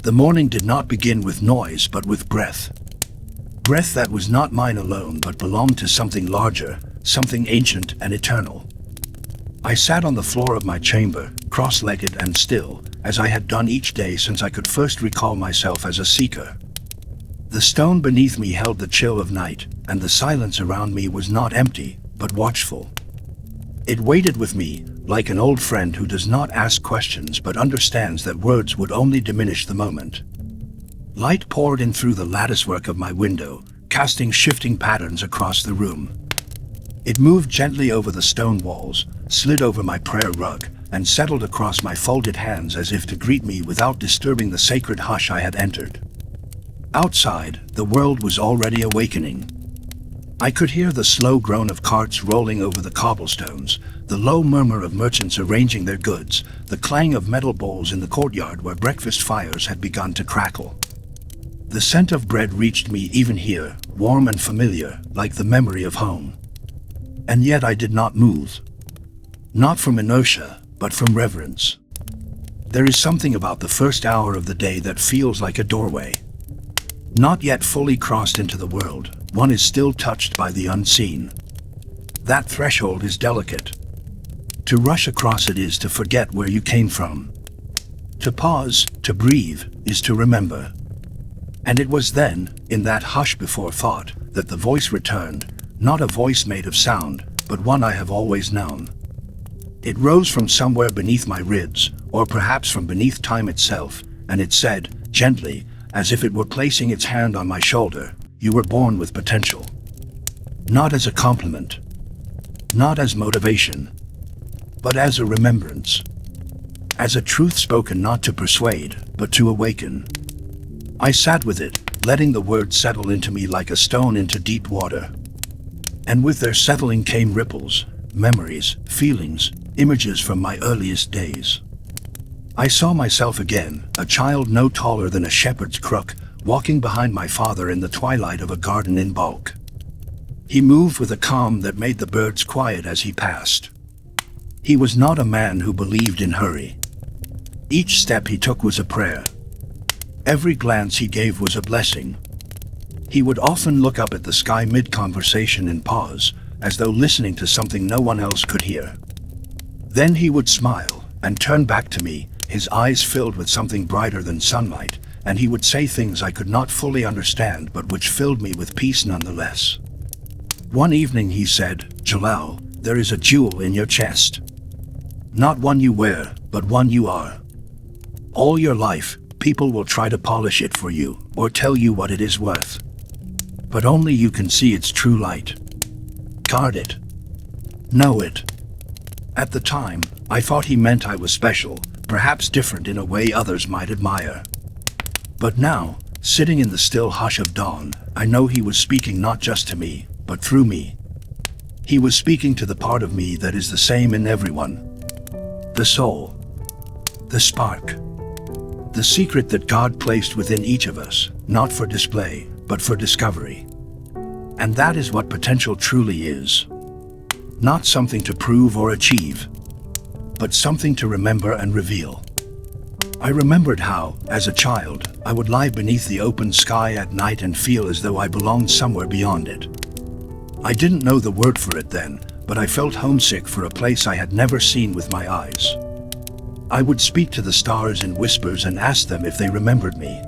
The morning did not begin with noise but with breath. Breath that was not mine alone but belonged to something larger, something ancient and eternal. I sat on the floor of my chamber, cross-legged and still, as I had done each day since I could first recall myself as a seeker. The stone beneath me held the chill of night, and the silence around me was not empty, but watchful. It waited with me, like an old friend who does not ask questions but understands that words would only diminish the moment. Light poured in through the latticework of my window, casting shifting patterns across the room. It moved gently over the stone walls, slid over my prayer rug, and settled across my folded hands as if to greet me without disturbing the sacred hush I had entered. Outside, the world was already awakening. I could hear the slow groan of carts rolling over the cobblestones, the low murmur of merchants arranging their goods, the clang of metal bowls in the courtyard where breakfast fires had begun to crackle. The scent of bread reached me even here, warm and familiar, like the memory of home. And yet I did not move. Not from inertia, but from reverence. There is something about the first hour of the day that feels like a doorway. Not yet fully crossed into the world, one is still touched by the unseen. That threshold is delicate. To rush across it is to forget where you came from. To pause, to breathe, is to remember. And it was then, in that hush before thought, that the voice returned, not a voice made of sound, but one I have always known. It rose from somewhere beneath my ribs, or perhaps from beneath time itself, and it said, gently, as if it were placing its hand on my shoulder, "You were born with potential." Not as a compliment, not as motivation, but as a remembrance. As a truth spoken not to persuade, but to awaken. I sat with it, letting the words settle into me like a stone into deep water. And with their settling came ripples, memories, feelings, images from my earliest days. I saw myself again, a child no taller than a shepherd's crook, walking behind my father in the twilight of a garden in bulk. He moved with a calm that made the birds quiet as he passed. He was not a man who believed in hurry. Each step he took was a prayer. Every glance he gave was a blessing. He would often look up at the sky mid-conversation and pause, as though listening to something no one else could hear. Then he would smile, and turn back to me, his eyes filled with something brighter than sunlight, and he would say things I could not fully understand but which filled me with peace nonetheless. One evening he said, "Jalal, there is a jewel in your chest. Not one you wear, but one you are. All your life, people will try to polish it for you, or tell you what it is worth. But only you can see its true light. Guard it. Know it." At the time, I thought he meant I was special, perhaps different in a way others might admire. But now, sitting in the still hush of dawn, I know he was speaking not just to me, but through me. He was speaking to the part of me that is the same in everyone. The soul. The spark. The secret that God placed within each of us, not for display, but for discovery. And that is what potential truly is. Not something to prove or achieve, but something to remember and reveal. I remembered how, as a child, I would lie beneath the open sky at night and feel as though I belonged somewhere beyond it. I didn't know the word for it then, but I felt homesick for a place I had never seen with my eyes. I would speak to the stars in whispers and ask them if they remembered me.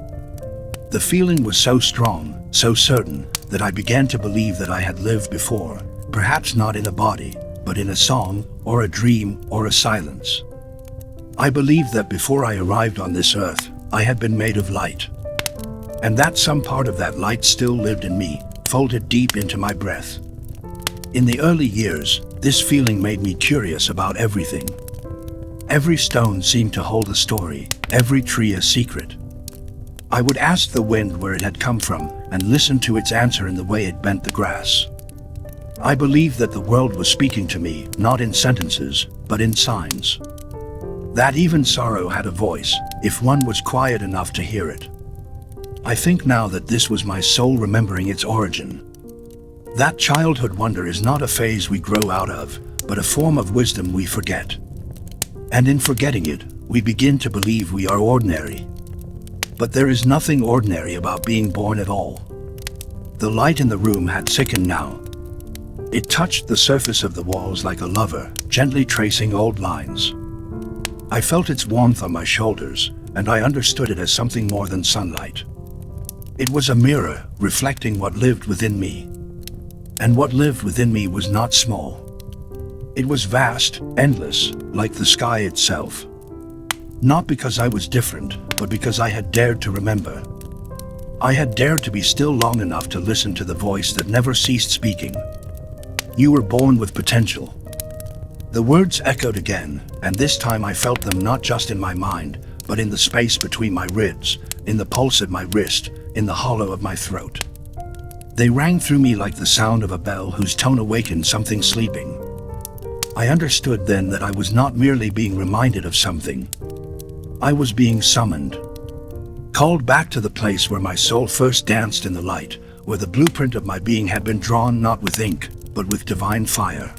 The feeling was so strong, so certain, that I began to believe that I had lived before, perhaps not in a body, but in a song, or a dream, or a silence. I believed that before I arrived on this earth, I had been made of light. And that some part of that light still lived in me, folded deep into my breath. In the early years, this feeling made me curious about everything. Every stone seemed to hold a story, every tree a secret. I would ask the wind where it had come from, and listen to its answer in the way it bent the grass. I believed that the world was speaking to me, not in sentences, but in signs. That even sorrow had a voice, if one was quiet enough to hear it. I think now that this was my soul remembering its origin. That childhood wonder is not a phase we grow out of, but a form of wisdom we forget. And in forgetting it, we begin to believe we are ordinary. But there is nothing ordinary about being born at all. The light in the room had thickened now. It touched the surface of the walls like a lover, gently tracing old lines. I felt its warmth on my shoulders, and I understood it as something more than sunlight. It was a mirror, reflecting what lived within me. And what lived within me was not small. It was vast, endless, like the sky itself. Not because I was different, but because I had dared to remember. I had dared to be still long enough to listen to the voice that never ceased speaking. You were born with potential. The words echoed again, and this time I felt them not just in my mind, but in the space between my ribs, in the pulse at my wrist, in the hollow of my throat. They rang through me like the sound of a bell whose tone awakened something sleeping. I understood then that I was not merely being reminded of something. I was being summoned. Called back to the place where my soul first danced in the light, where the blueprint of my being had been drawn not with ink, but with divine fire.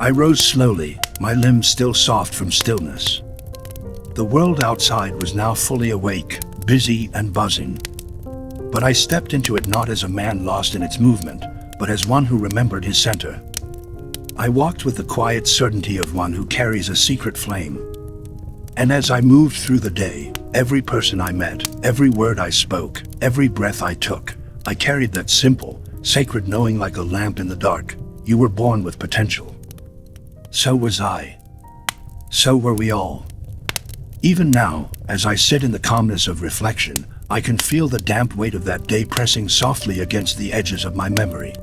I rose slowly, my limbs still soft from stillness. The world outside was now fully awake, busy and buzzing. But I stepped into it not as a man lost in its movement, but as one who remembered his center. I walked with the quiet certainty of one who carries a secret flame. And as I moved through the day, every person I met, every word I spoke, every breath I took, I carried that simple, sacred knowing like a lamp in the dark. You were born with potential. So was I. So were we all. Even now, as I sit in the calmness of reflection, I can feel the damp weight of that day pressing softly against the edges of my memory.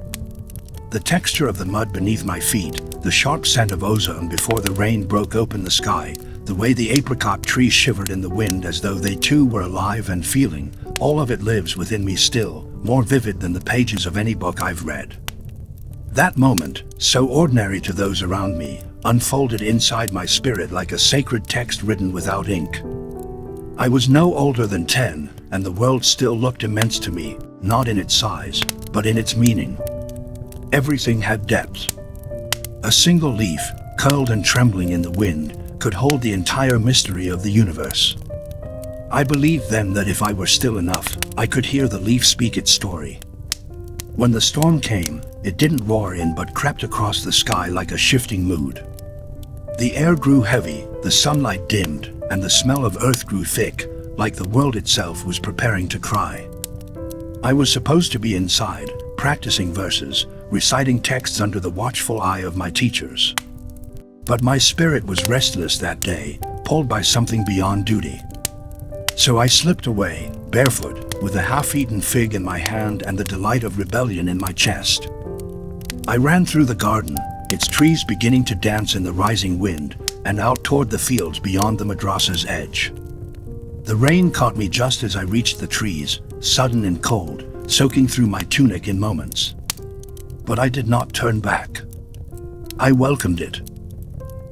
The texture of the mud beneath my feet, the sharp scent of ozone before the rain broke open the sky, the way the apricot trees shivered in the wind as though they too were alive and feeling, all of it lives within me still, more vivid than the pages of any book I've read. That moment, so ordinary to those around me, unfolded inside my spirit like a sacred text written without ink. I was no older than 10, and the world still looked immense to me, not in its size, but in its meaning. Everything had depth. A single leaf, curled and trembling in the wind, could hold the entire mystery of the universe. I believed then that if I were still enough, I could hear the leaf speak its story. When the storm came, it didn't roar in but crept across the sky like a shifting mood. The air grew heavy, the sunlight dimmed, and the smell of earth grew thick, like the world itself was preparing to cry. I was supposed to be inside, practicing verses, reciting texts under the watchful eye of my teachers. But my spirit was restless that day, pulled by something beyond duty. So I slipped away, barefoot, with a half-eaten fig in my hand and the delight of rebellion in my chest. I ran through the garden, its trees beginning to dance in the rising wind, and out toward the fields beyond the madrasa's edge. The rain caught me just as I reached the trees, sudden and cold, soaking through my tunic in moments. But I did not turn back. I welcomed it.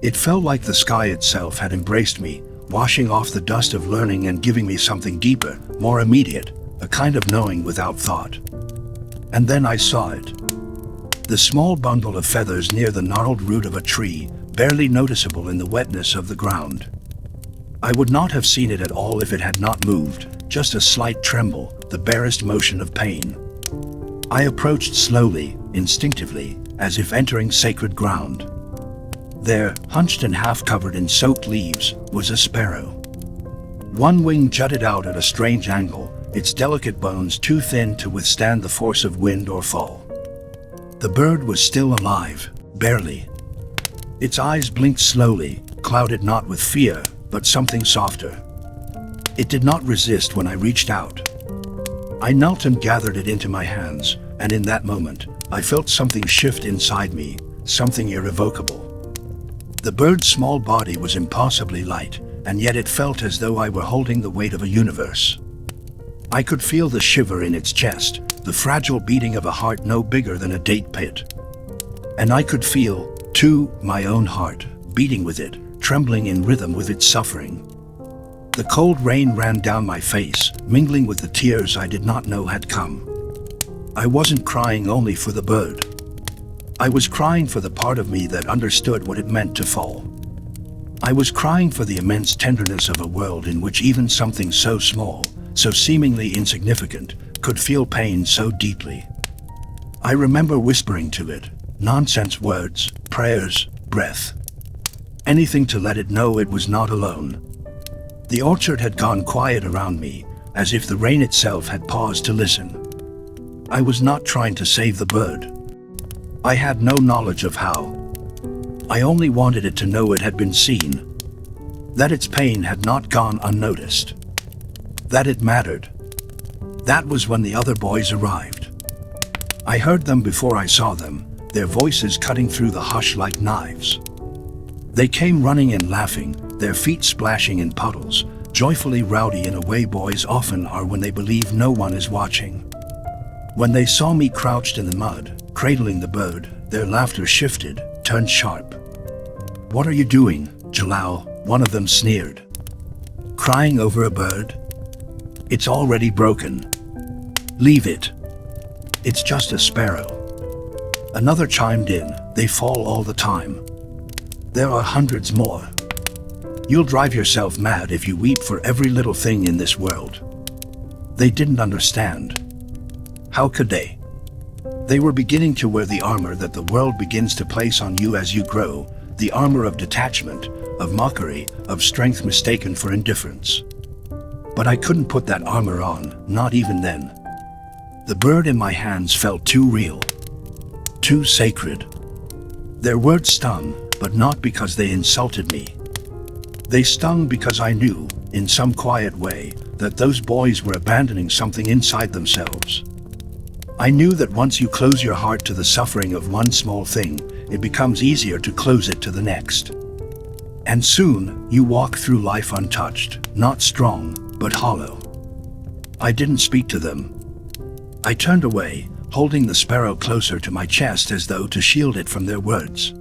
It felt like the sky itself had embraced me, washing off the dust of learning and giving me something deeper, more immediate, a kind of knowing without thought. And then I saw it. The small bundle of feathers near the gnarled root of a tree, barely noticeable in the wetness of the ground. I would not have seen it at all if it had not moved, just a slight tremble, the barest motion of pain. I approached slowly, instinctively, as if entering sacred ground. There, hunched and half-covered in soaked leaves, was a sparrow. One wing jutted out at a strange angle, its delicate bones too thin to withstand the force of wind or fall. The bird was still alive, barely. Its eyes blinked slowly, clouded not with fear, but something softer. It did not resist when I reached out. I knelt and gathered it into my hands, and in that moment, I felt something shift inside me, something irrevocable. The bird's small body was impossibly light, and yet it felt as though I were holding the weight of a universe. I could feel the shiver in its chest, the fragile beating of a heart no bigger than a date pit. And I could feel, too, my own heart, beating with it, trembling in rhythm with its suffering. The cold rain ran down my face, mingling with the tears I did not know had come. I wasn't crying only for the bird. I was crying for the part of me that understood what it meant to fall. I was crying for the immense tenderness of a world in which even something so small, so seemingly insignificant, could feel pain so deeply. I remember whispering to it, nonsense words, prayers, breath. Anything to let it know it was not alone. The orchard had gone quiet around me, as if the rain itself had paused to listen. I was not trying to save the bird. I had no knowledge of how. I only wanted it to know it had been seen, that its pain had not gone unnoticed, that it mattered. That was when the other boys arrived. I heard them before I saw them, their voices cutting through the hush like knives. They came running and laughing, their feet splashing in puddles, joyfully rowdy in a way boys often are when they believe no one is watching. When they saw me crouched in the mud, cradling the bird, their laughter shifted, turned sharp. "What are you doing, Jalal?" one of them sneered. "Crying over a bird? It's already broken. Leave it. It's just a sparrow." Another chimed in, "They fall all the time. There are hundreds more. You'll drive yourself mad if you weep for every little thing in this world." They didn't understand. How could they? They were beginning to wear the armor that the world begins to place on you as you grow, the armor of detachment, of mockery, of strength mistaken for indifference. But I couldn't put that armor on, not even then. The bird in my hands felt too real, too sacred. Their words stung, but not because they insulted me. They stung because I knew, in some quiet way, that those boys were abandoning something inside themselves. I knew that once you close your heart to the suffering of one small thing, it becomes easier to close it to the next. And soon, you walk through life untouched, not strong, but hollow. I didn't speak to them. I turned away, holding the sparrow closer to my chest as though to shield it from their words.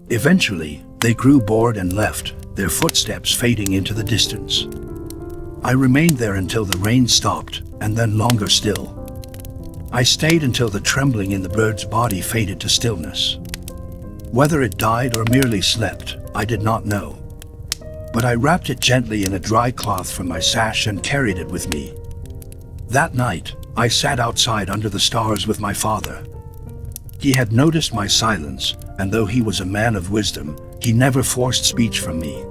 Eventually, they grew bored and left, their footsteps fading into the distance. I remained there until the rain stopped, and then longer still. I stayed until the trembling in the bird's body faded to stillness. Whether it died or merely slept, I did not know. But I wrapped it gently in a dry cloth from my sash and carried it with me. That night, I sat outside under the stars with my father. He had noticed my silence, and though he was a man of wisdom, he never forced speech from me.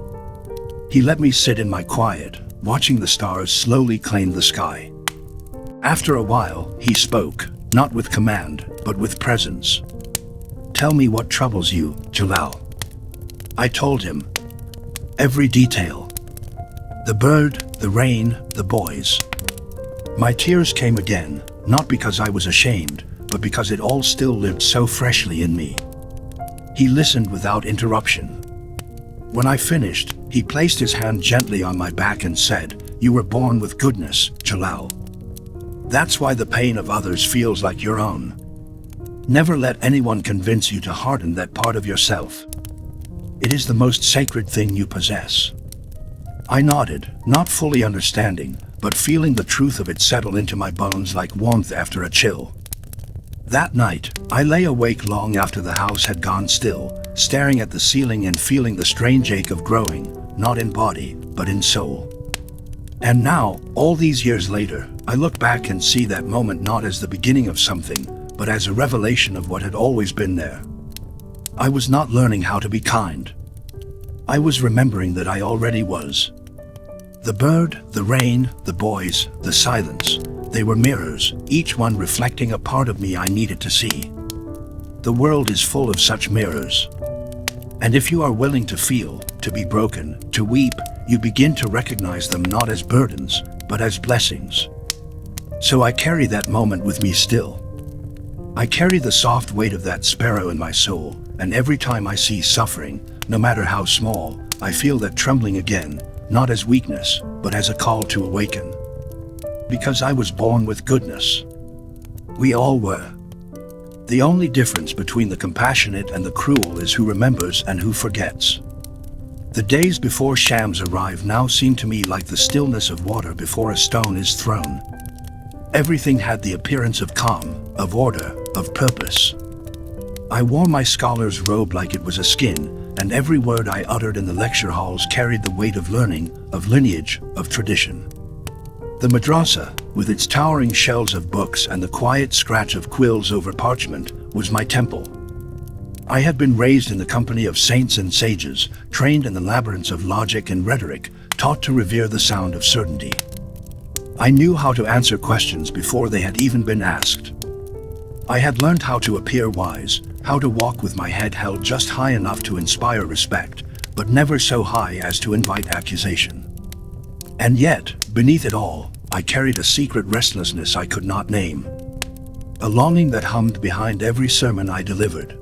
He let me sit in my quiet, watching the stars slowly claim the sky. After a while, he spoke, not with command, but with presence. "Tell me what troubles you, Jalal." I told him. Every detail. The bird, the rain, the boys. My tears came again, not because I was ashamed, but because it all still lived so freshly in me. He listened without interruption. When I finished, he placed his hand gently on my back and said, "You were born with goodness, Jalal. That's why the pain of others feels like your own. Never let anyone convince you to harden that part of yourself. It is the most sacred thing you possess." I nodded, not fully understanding, but feeling the truth of it settle into my bones like warmth after a chill. That night, I lay awake long after the house had gone still, staring at the ceiling and feeling the strange ache of growing, not in body, but in soul. And now, all these years later, I look back and see that moment not as the beginning of something, but as a revelation of what had always been there. I was not learning how to be kind. I was remembering that I already was. The bird, the rain, the boys, the silence, they were mirrors, each one reflecting a part of me I needed to see. The world is full of such mirrors. And if you are willing to feel, to be broken, to weep, you begin to recognize them not as burdens, but as blessings. So I carry that moment with me still. I carry the soft weight of that sparrow in my soul, and every time I see suffering, no matter how small, I feel that trembling again, not as weakness, but as a call to awaken. Because I was born with goodness. We all were. The only difference between the compassionate and the cruel is who remembers and who forgets. The days before Shams arrive now seem to me like the stillness of water before a stone is thrown. Everything had the appearance of calm, of order, of purpose. I wore my scholar's robe like it was a skin, and every word I uttered in the lecture halls carried the weight of learning, of lineage, of tradition. The madrasa, with its towering shelves of books and the quiet scratch of quills over parchment, was my temple. I had been raised in the company of saints and sages, trained in the labyrinths of logic and rhetoric, taught to revere the sound of certainty. I knew how to answer questions before they had even been asked. I had learned how to appear wise, how to walk with my head held just high enough to inspire respect, but never so high as to invite accusation. And yet, beneath it all, I carried a secret restlessness I could not name. A longing that hummed behind every sermon I delivered.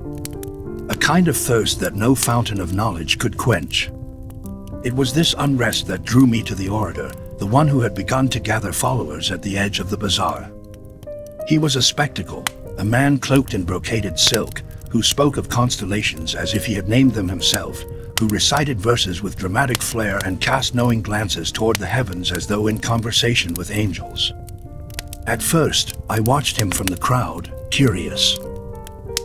A kind of thirst that no fountain of knowledge could quench. It was this unrest that drew me to the orator, the one who had begun to gather followers at the edge of the bazaar. He was a spectacle, a man cloaked in brocaded silk, who spoke of constellations as if he had named them himself, who recited verses with dramatic flair and cast knowing glances toward the heavens as though in conversation with angels. At first, I watched him from the crowd, curious.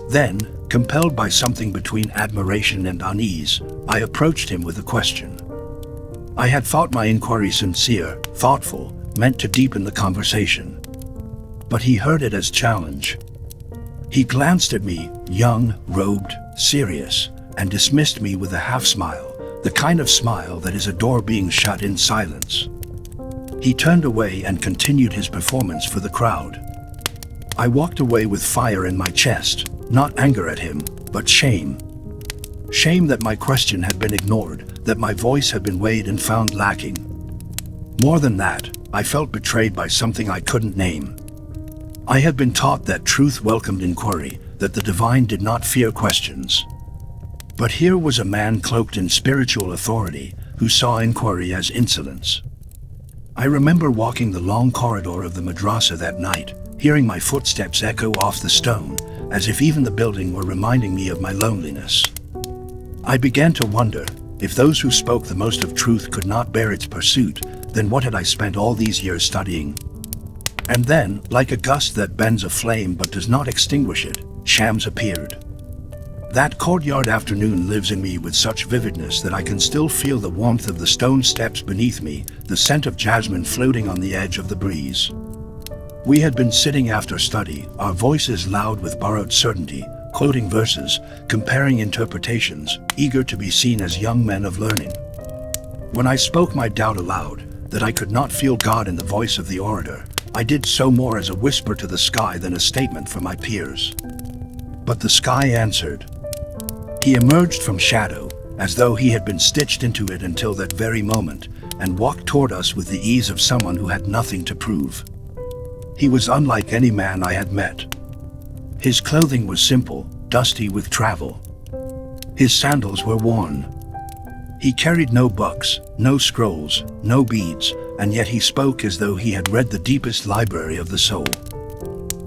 Then, compelled by something between admiration and unease, I approached him with a question. I had thought my inquiry sincere, thoughtful, meant to deepen the conversation. But he heard it as challenge. He glanced at me, young, robed, serious, and dismissed me with a half-smile, the kind of smile that is a door being shut in silence. He turned away and continued his performance for the crowd. I walked away with fire in my chest, not anger at him, but shame. Shame that my question had been ignored, that my voice had been weighed and found lacking. More than that, I felt betrayed by something I couldn't name. I had been taught that truth welcomed inquiry, that the divine did not fear questions. But here was a man cloaked in spiritual authority, who saw inquiry as insolence. I remember walking the long corridor of the madrasa that night, hearing my footsteps echo off the stone, as if even the building were reminding me of my loneliness. I began to wonder, if those who spoke the most of truth could not bear its pursuit, then what had I spent all these years studying? And then, like a gust that bends a flame but does not extinguish it, Shams appeared. That courtyard afternoon lives in me with such vividness that I can still feel the warmth of the stone steps beneath me, the scent of jasmine floating on the edge of the breeze. We had been sitting after study, our voices loud with borrowed certainty, quoting verses, comparing interpretations, eager to be seen as young men of learning. When I spoke my doubt aloud, that I could not feel God in the voice of the orator, I did so more as a whisper to the sky than a statement for my peers. But the sky answered. He emerged from shadow, as though he had been stitched into it until that very moment, and walked toward us with the ease of someone who had nothing to prove. He was unlike any man I had met. His clothing was simple, dusty with travel. His sandals were worn. He carried no books, no scrolls, no beads, and yet he spoke as though he had read the deepest library of the soul.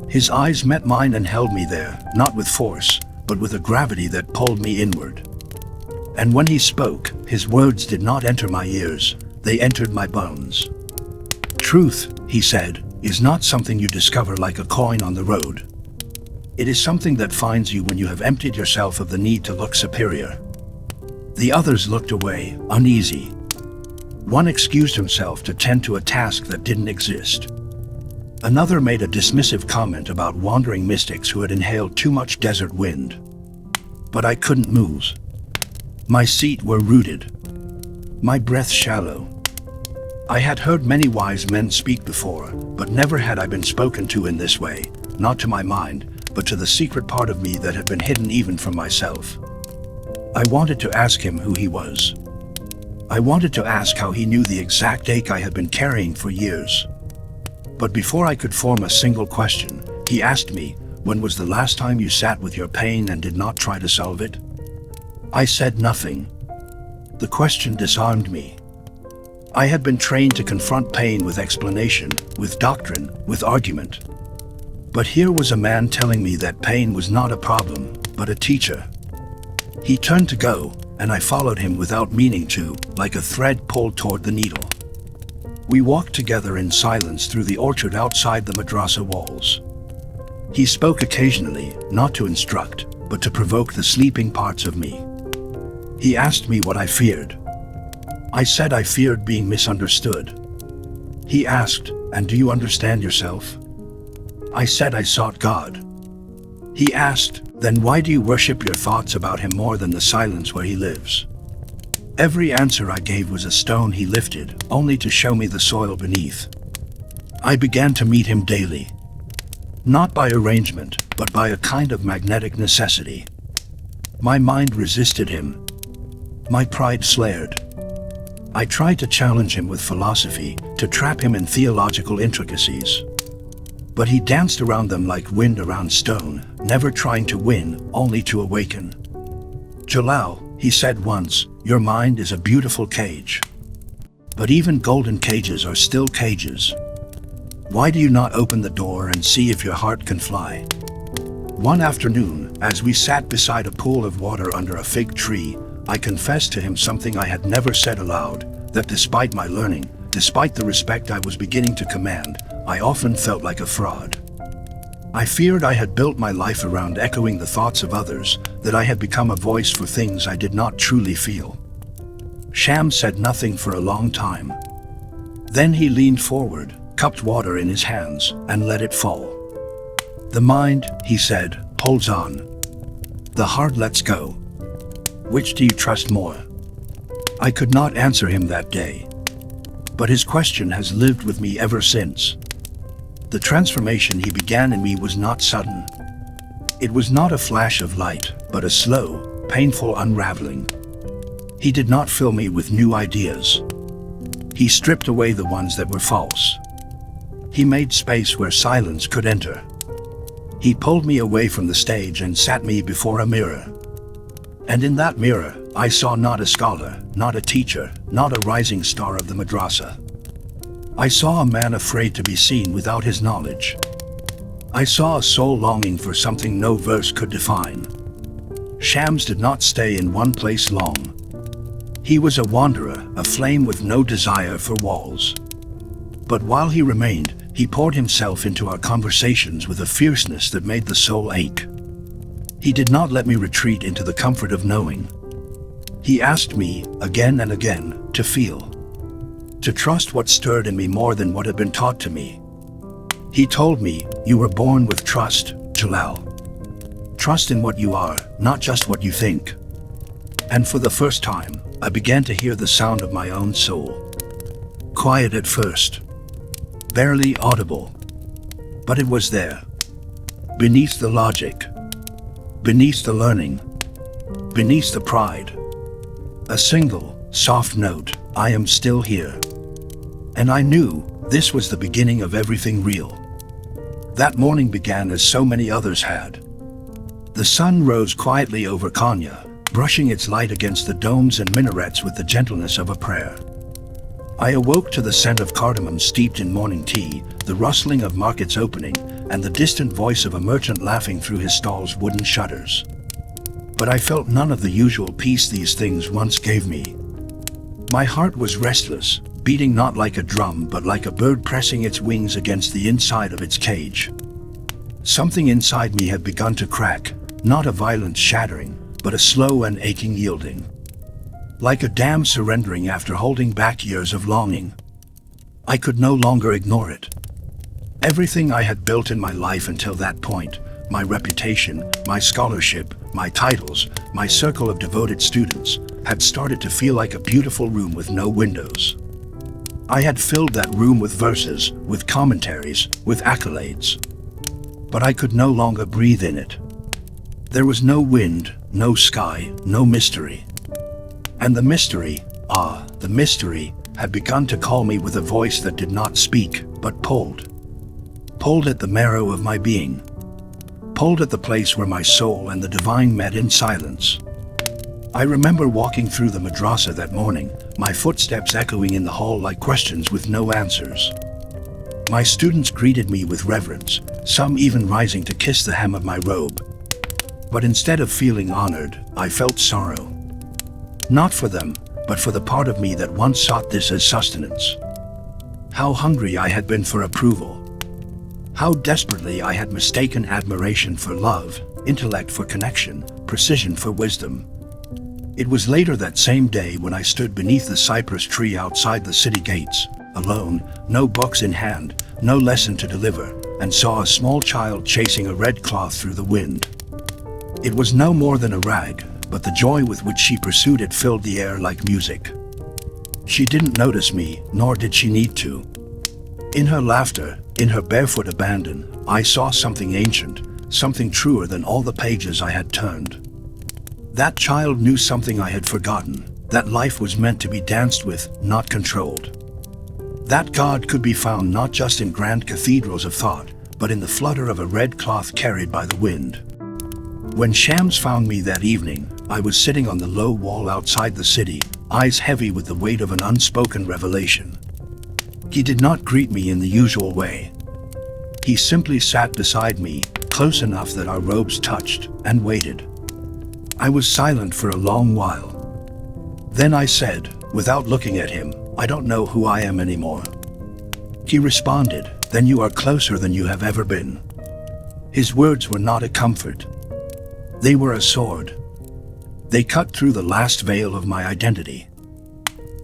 His eyes met mine and held me there, not with force, but with a gravity that pulled me inward. And when he spoke, his words did not enter my ears, they entered my bones. Truth, he said, is not something you discover like a coin on the road. It is something that finds you when you have emptied yourself of the need to look superior. The others looked away, uneasy. One excused himself to tend to a task that didn't exist. Another made a dismissive comment about wandering mystics who had inhaled too much desert wind. But I couldn't move. My feet were rooted. My breath shallow. I had heard many wise men speak before, but never had I been spoken to in this way, not to my mind, but to the secret part of me that had been hidden even from myself. I wanted to ask him who he was. I wanted to ask how he knew the exact ache I had been carrying for years. But before I could form a single question, he asked me, when was the last time you sat with your pain and did not try to solve it? I said nothing. The question disarmed me. I had been trained to confront pain with explanation, with doctrine, with argument. But here was a man telling me that pain was not a problem, but a teacher. He turned to go, and I followed him without meaning to, like a thread pulled toward the needle. We walked together in silence through the orchard outside the madrasa walls. He spoke occasionally, not to instruct, but to provoke the sleeping parts of me. He asked me what I feared. I said I feared being misunderstood. He asked, "And do you understand yourself?" I said I sought God. He asked, "Then why do you worship your thoughts about him more than the silence where he lives?" Every answer I gave was a stone he lifted, only to show me the soil beneath. I began to meet him daily. Not by arrangement, but by a kind of magnetic necessity. My mind resisted him. My pride flared. I tried to challenge him with philosophy, to trap him in theological intricacies. But he danced around them like wind around stone, never trying to win, only to awaken. "Jalal," he said once, "your mind is a beautiful cage. But even golden cages are still cages. Why do you not open the door and see if your heart can fly?" One afternoon, as we sat beside a pool of water under a fig tree, I confessed to him something I had never said aloud, that despite my learning, despite the respect I was beginning to command, I often felt like a fraud. I feared I had built my life around echoing the thoughts of others, that I had become a voice for things I did not truly feel. Sham said nothing for a long time. Then he leaned forward, cupped water in his hands, and let it fall. "The mind," he said, "holds on. The heart lets go. Which do you trust more?" I could not answer him that day. But his question has lived with me ever since. The transformation he began in me was not sudden. It was not a flash of light, but a slow, painful unraveling. He did not fill me with new ideas. He stripped away the ones that were false. He made space where silence could enter. He pulled me away from the stage and sat me before a mirror. And in that mirror, I saw not a scholar, not a teacher, not a rising star of the madrasa. I saw a man afraid to be seen without his knowledge. I saw a soul longing for something no verse could define. Shams did not stay in one place long. He was a wanderer, a flame with no desire for walls. But while he remained, he poured himself into our conversations with a fierceness that made the soul ache. He did not let me retreat into the comfort of knowing. He asked me, again and again, to feel. To trust what stirred in me more than what had been taught to me. He told me, "You were born with trust, Jalal. Trust in what you are, not just what you think." And for the first time, I began to hear the sound of my own soul. Quiet at first. Barely audible. But it was there. Beneath the logic. Beneath the learning. Beneath the pride. A single, soft note, "I am still here." And I knew this was the beginning of everything real. That morning began as so many others had. The sun rose quietly over Konya, brushing its light against the domes and minarets with the gentleness of a prayer. I awoke to the scent of cardamom steeped in morning tea, the rustling of markets opening, and the distant voice of a merchant laughing through his stall's wooden shutters. But I felt none of the usual peace these things once gave me. My heart was restless, beating not like a drum but like a bird pressing its wings against the inside of its cage. Something inside me had begun to crack, not a violent shattering, but a slow and aching yielding. Like a dam surrendering after holding back years of longing. I could no longer ignore it. Everything I had built in my life until that point, my reputation, my scholarship, my titles, my circle of devoted students, had started to feel like a beautiful room with no windows. I had filled that room with verses, with commentaries, with accolades. But I could no longer breathe in it. There was no wind, no sky, no mystery. And the mystery, the mystery, had begun to call me with a voice that did not speak, but pulled. Pulled at the marrow of my being. Pulled at the place where my soul and the divine met in silence. I remember walking through the madrasa that morning, my footsteps echoing in the hall like questions with no answers. My students greeted me with reverence, some even rising to kiss the hem of my robe. But instead of feeling honored, I felt sorrow. Not for them, but for the part of me that once sought this as sustenance. How hungry I had been for approval. How desperately I had mistaken admiration for love, intellect for connection, precision for wisdom. It was later that same day when I stood beneath the cypress tree outside the city gates, alone, no books in hand, no lesson to deliver, and saw a small child chasing a red cloth through the wind. It was no more than a rag, but the joy with which she pursued it filled the air like music. She didn't notice me, nor did she need to. In her laughter, in her barefoot abandon, I saw something ancient, something truer than all the pages I had turned. That child knew something I had forgotten, that life was meant to be danced with, not controlled. That God could be found not just in grand cathedrals of thought, but in the flutter of a red cloth carried by the wind. When Shams found me that evening, I was sitting on the low wall outside the city, eyes heavy with the weight of an unspoken revelation. He did not greet me in the usual way. He simply sat beside me, close enough that our robes touched, and waited. I was silent for a long while. Then I said, without looking at him, "I don't know who I am anymore." He responded, "Then you are closer than you have ever been." His words were not a comfort. They were a sword. They cut through the last veil of my identity.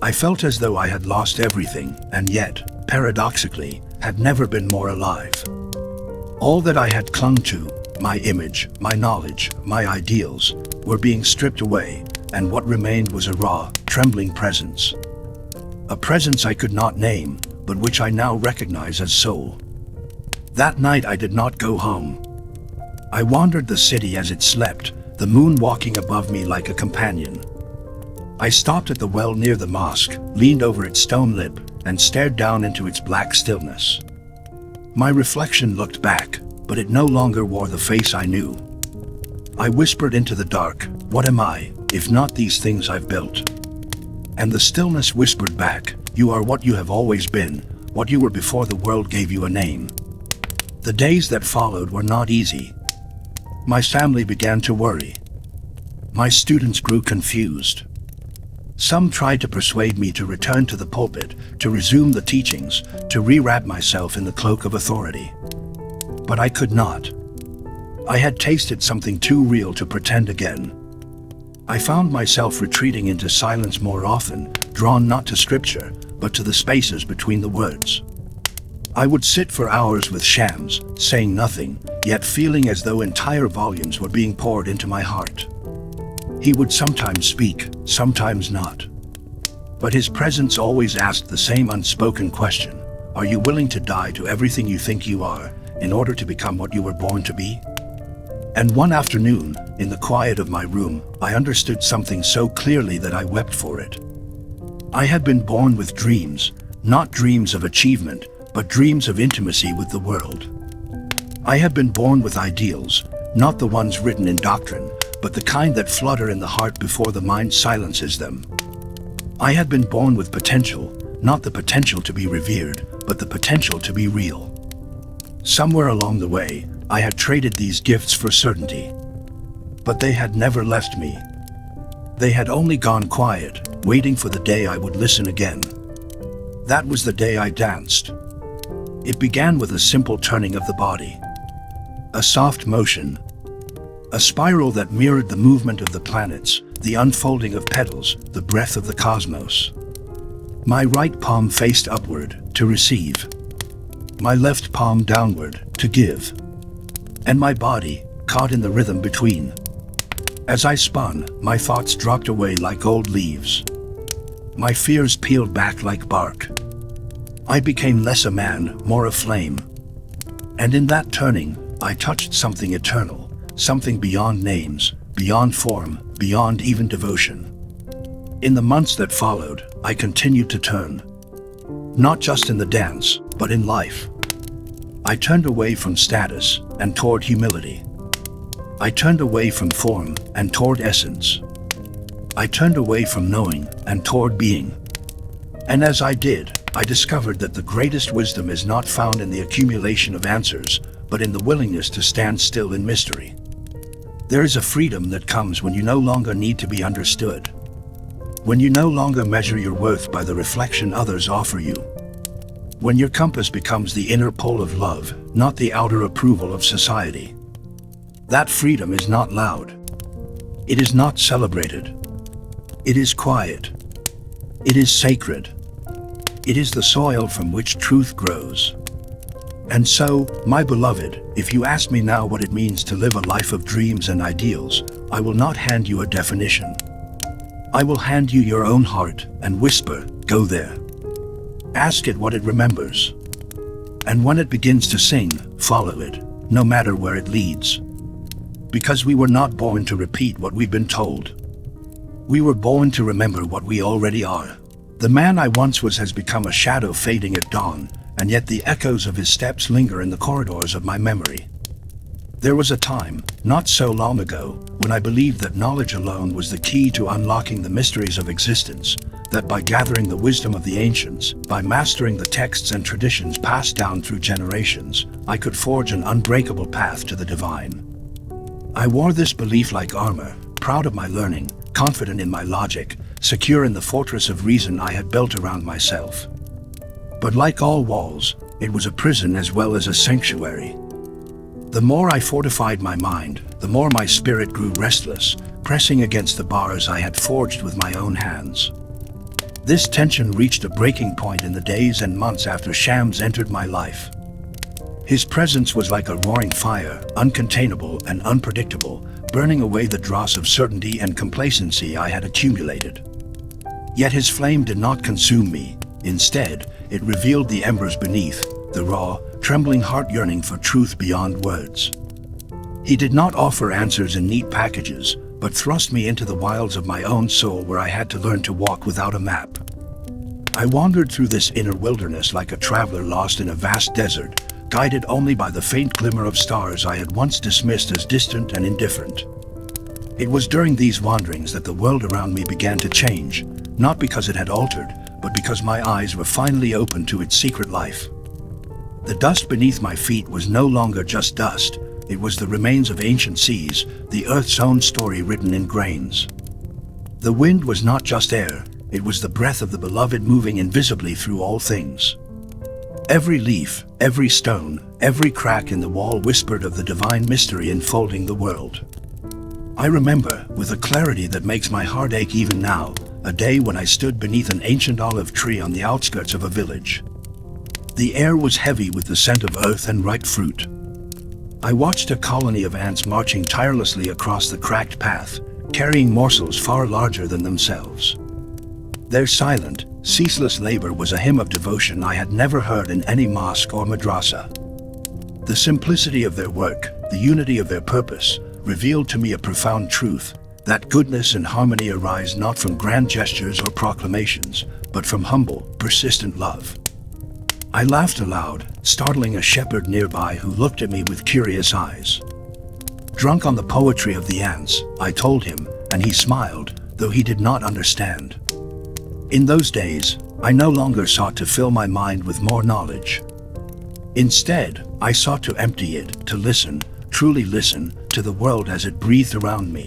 I felt as though I had lost everything, and yet, paradoxically, had never been more alive. All that I had clung to, my image, my knowledge, my ideals, were being stripped away, and what remained was a raw, trembling presence. A presence I could not name, but which I now recognize as soul. That night I did not go home. I wandered the city as it slept, the moon walking above me like a companion. I stopped at the well near the mosque, leaned over its stone lip, and stared down into its black stillness. My reflection looked back, but it no longer wore the face I knew. I whispered into the dark, "What am I, if not these things I've built?" And the stillness whispered back, "You are what you have always been, what you were before the world gave you a name." The days that followed were not easy. My family began to worry. My students grew confused. Some tried to persuade me to return to the pulpit, to resume the teachings, to rewrap myself in the cloak of authority. But I could not. I had tasted something too real to pretend again. I found myself retreating into silence more often, drawn not to scripture, but to the spaces between the words. I would sit for hours with Shams, saying nothing, yet feeling as though entire volumes were being poured into my heart. He would sometimes speak, sometimes not. But his presence always asked the same unspoken question: are you willing to die to everything you think you are, in order to become what you were born to be? And one afternoon, in the quiet of my room, I understood something so clearly that I wept for it. I had been born with dreams, not dreams of achievement, but dreams of intimacy with the world. I had been born with ideals, not the ones written in doctrine, but the kind that flutter in the heart before the mind silences them. I had been born with potential, not the potential to be revered, but the potential to be real. Somewhere along the way, I had traded these gifts for certainty. But they had never left me. They had only gone quiet, waiting for the day I would listen again. That was the day I danced. It began with a simple turning of the body. A soft motion. A spiral that mirrored the movement of the planets, the unfolding of petals, the breath of the cosmos. My right palm faced upward, to receive. My left palm downward, to give. And my body, caught in the rhythm between. As I spun, my thoughts dropped away like old leaves. My fears peeled back like bark. I became less a man, more a flame. And in that turning, I touched something eternal. Something beyond names, beyond form, beyond even devotion. In the months that followed, I continued to turn. Not just in the dance, but in life. I turned away from status and toward humility. I turned away from form and toward essence. I turned away from knowing and toward being. And as I did, I discovered that the greatest wisdom is not found in the accumulation of answers, but in the willingness to stand still in mystery. There is a freedom that comes when you no longer need to be understood. When you no longer measure your worth by the reflection others offer you. When your compass becomes the inner pull of love, not the outer approval of society. That freedom is not loud. It is not celebrated. It is quiet. It is sacred. It is the soil from which truth grows. And so, my beloved, if you ask me now what it means to live a life of dreams and ideals, I will not hand you a definition. I will hand you your own heart and whisper, go there. Ask it what it remembers. And when it begins to sing, follow it, no matter where it leads. Because we were not born to repeat what we've been told. We were born to remember what we already are. The man I once was has become a shadow fading at dawn, and yet the echoes of his steps linger in the corridors of my memory. There was a time, not so long ago, when I believed that knowledge alone was the key to unlocking the mysteries of existence, that by gathering the wisdom of the ancients, by mastering the texts and traditions passed down through generations, I could forge an unbreakable path to the divine. I wore this belief like armor, proud of my learning, confident in my logic, secure in the fortress of reason I had built around myself. But like all walls, it was a prison as well as a sanctuary. The more I fortified my mind, the more my spirit grew restless, pressing against the bars I had forged with my own hands. This tension reached a breaking point in the days and months after Shams entered my life. His presence was like a roaring fire, uncontainable and unpredictable, burning away the dross of certainty and complacency I had accumulated. Yet his flame did not consume me. Instead, it revealed the embers beneath, the raw, trembling heart yearning for truth beyond words. He did not offer answers in neat packages, but thrust me into the wilds of my own soul where I had to learn to walk without a map. I wandered through this inner wilderness like a traveler lost in a vast desert, guided only by the faint glimmer of stars I had once dismissed as distant and indifferent. It was during these wanderings that the world around me began to change, not because it had altered, but because my eyes were finally open to its secret life. The dust beneath my feet was no longer just dust, it was the remains of ancient seas, the earth's own story written in grains. The wind was not just air, it was the breath of the beloved moving invisibly through all things. Every leaf, every stone, every crack in the wall whispered of the divine mystery enfolding the world. I remember, with a clarity that makes my heart ache even now, a day when I stood beneath an ancient olive tree on the outskirts of a village. The air was heavy with the scent of earth and ripe fruit. I watched a colony of ants marching tirelessly across the cracked path, carrying morsels far larger than themselves. Their silent, ceaseless labor was a hymn of devotion I had never heard in any mosque or madrasa. The simplicity of their work, the unity of their purpose, revealed to me a profound truth, that goodness and harmony arise not from grand gestures or proclamations, but from humble, persistent love. I laughed aloud, startling a shepherd nearby who looked at me with curious eyes. Drunk on the poetry of the ants, I told him, and he smiled, though he did not understand. In those days, I no longer sought to fill my mind with more knowledge. Instead, I sought to empty it, to listen, truly listen, to the world as it breathed around me.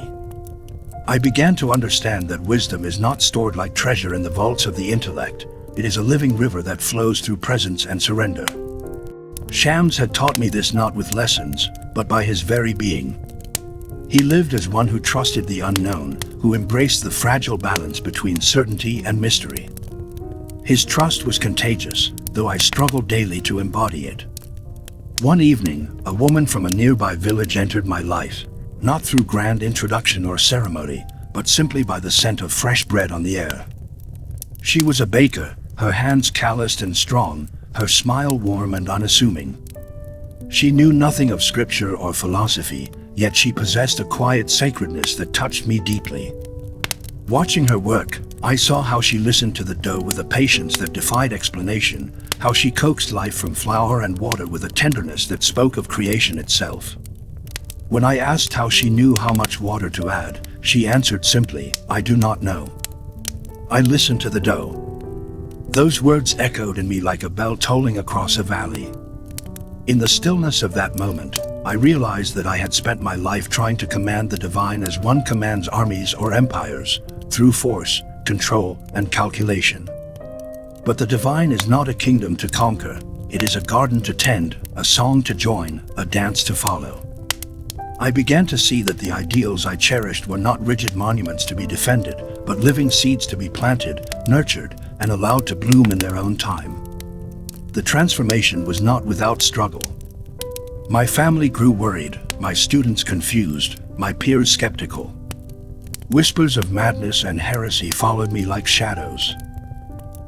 I began to understand that wisdom is not stored like treasure in the vaults of the intellect. It is a living river that flows through presence and surrender. Shams had taught me this not with lessons, but by his very being. He lived as one who trusted the unknown, who embraced the fragile balance between certainty and mystery. His trust was contagious, though I struggled daily to embody it. One evening, a woman from a nearby village entered my life, not through grand introduction or ceremony, but simply by the scent of fresh bread on the air. She was a baker, her hands calloused and strong, her smile warm and unassuming. She knew nothing of scripture or philosophy, yet she possessed a quiet sacredness that touched me deeply. Watching her work, I saw how she listened to the dough with a patience that defied explanation, how she coaxed life from flour and water with a tenderness that spoke of creation itself. When I asked how she knew how much water to add, she answered simply, "I do not know." I listened to the dough. Those words echoed in me like a bell tolling across a valley. In the stillness of that moment, I realized that I had spent my life trying to command the divine as one commands armies or empires, through force, control, and calculation. But the divine is not a kingdom to conquer, it is a garden to tend, a song to join, a dance to follow. I began to see that the ideals I cherished were not rigid monuments to be defended, but living seeds to be planted, nurtured, and allowed to bloom in their own time. The transformation was not without struggle. My family grew worried, my students confused, my peers skeptical. Whispers of madness and heresy followed me like shadows.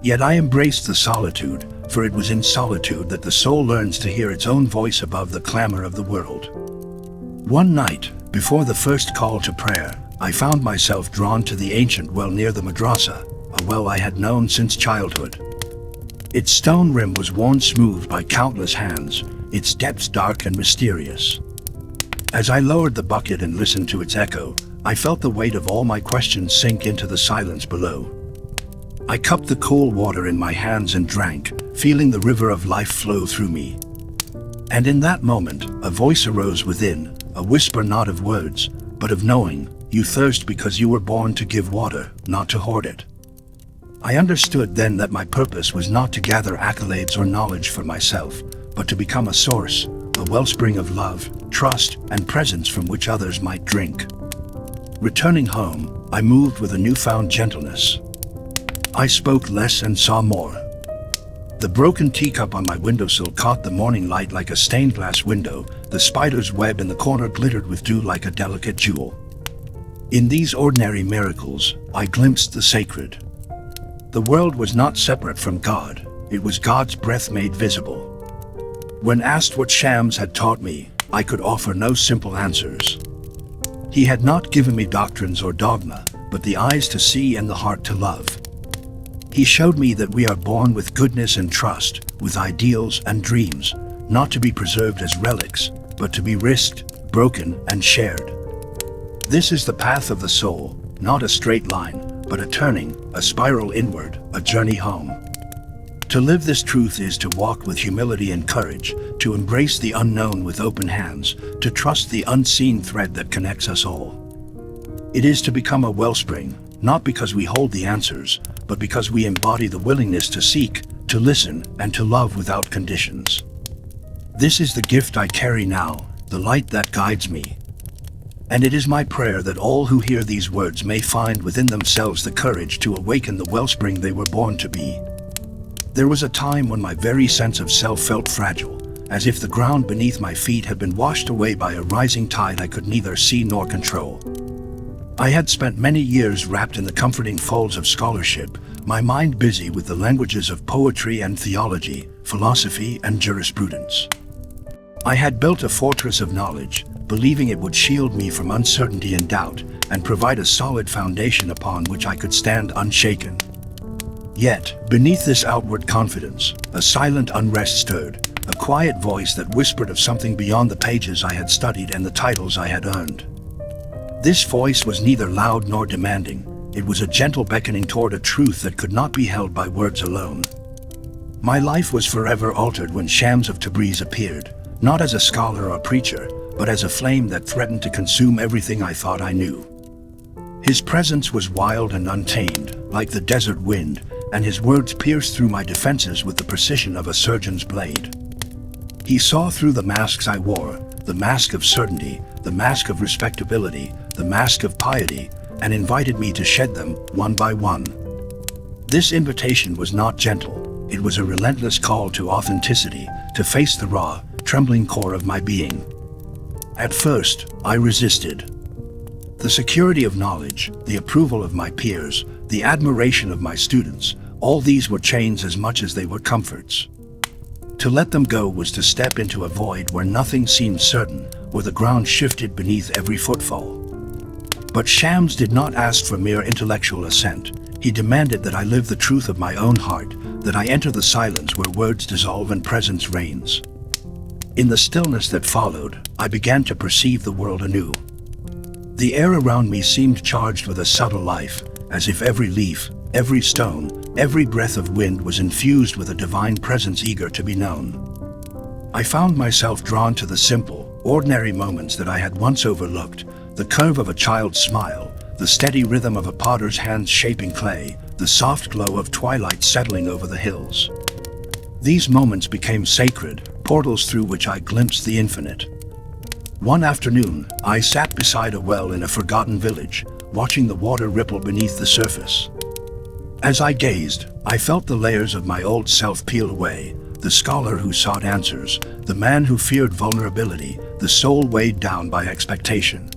Yet I embraced the solitude, for it was in solitude that the soul learns to hear its own voice above the clamor of the world. One night, before the first call to prayer, I found myself drawn to the ancient well near the madrasa, a well I had known since childhood. Its stone rim was worn smooth by countless hands, its depths dark and mysterious. As I lowered the bucket and listened to its echo, I felt the weight of all my questions sink into the silence below. I cupped the cool water in my hands and drank, feeling the river of life flow through me. And in that moment, a voice arose within, a whisper not of words, but of knowing. You thirst because you were born to give water, not to hoard it. I understood then that my purpose was not to gather accolades or knowledge for myself, but to become a source, a wellspring of love, trust, and presence from which others might drink. Returning home, I moved with a newfound gentleness. I spoke less and saw more. The broken teacup on my windowsill caught the morning light like a stained glass window, the spider's web in the corner glittered with dew like a delicate jewel. In these ordinary miracles, I glimpsed the sacred. The world was not separate from God, it was God's breath made visible. When asked what Shams had taught me, I could offer no simple answers. He had not given me doctrines or dogma, but the eyes to see and the heart to love. He showed me that we are born with goodness and trust, with ideals and dreams, not to be preserved as relics, but to be risked, broken, and shared. This is the path of the soul, not a straight line, but a turning, a spiral inward, a journey home. To live this truth is to walk with humility and courage, to embrace the unknown with open hands, to trust the unseen thread that connects us all. It is to become a wellspring, not because we hold the answers, but because we embody the willingness to seek, to listen, and to love without conditions. This is the gift I carry now, the light that guides me. And it is my prayer that all who hear these words may find within themselves the courage to awaken the wellspring they were born to be. There was a time when my very sense of self felt fragile, as if the ground beneath my feet had been washed away by a rising tide I could neither see nor control. I had spent many years wrapped in the comforting folds of scholarship, my mind busy with the languages of poetry and theology, philosophy and jurisprudence. I had built a fortress of knowledge, believing it would shield me from uncertainty and doubt, and provide a solid foundation upon which I could stand unshaken. Yet, beneath this outward confidence, a silent unrest stirred, a quiet voice that whispered of something beyond the pages I had studied and the titles I had earned. This voice was neither loud nor demanding. It was a gentle beckoning toward a truth that could not be held by words alone. My life was forever altered when Shams of Tabriz appeared, not as a scholar or preacher, but as a flame that threatened to consume everything I thought I knew. His presence was wild and untamed, like the desert wind, and his words pierced through my defenses with the precision of a surgeon's blade. He saw through the masks I wore, the mask of certainty, the mask of respectability, the mask of piety, and invited me to shed them, one by one. This invitation was not gentle. It was a relentless call to authenticity, to face the raw, trembling core of my being. At first, I resisted. The security of knowledge, the approval of my peers, the admiration of my students, all these were chains as much as they were comforts. To let them go was to step into a void where nothing seemed certain, where the ground shifted beneath every footfall. But Shams did not ask for mere intellectual assent. He demanded that I live the truth of my own heart, that I enter the silence where words dissolve and presence reigns. In the stillness that followed, I began to perceive the world anew. The air around me seemed charged with a subtle life, as if every leaf, every stone, every breath of wind was infused with a divine presence eager to be known. I found myself drawn to the simple, ordinary moments that I had once overlooked, the curve of a child's smile, the steady rhythm of a potter's hands shaping clay, the soft glow of twilight settling over the hills. These moments became sacred, portals through which I glimpsed the infinite. One afternoon, I sat beside a well in a forgotten village, watching the water ripple beneath the surface. As I gazed, I felt the layers of my old self peel away, the scholar who sought answers, the man who feared vulnerability, the soul weighed down by expectation.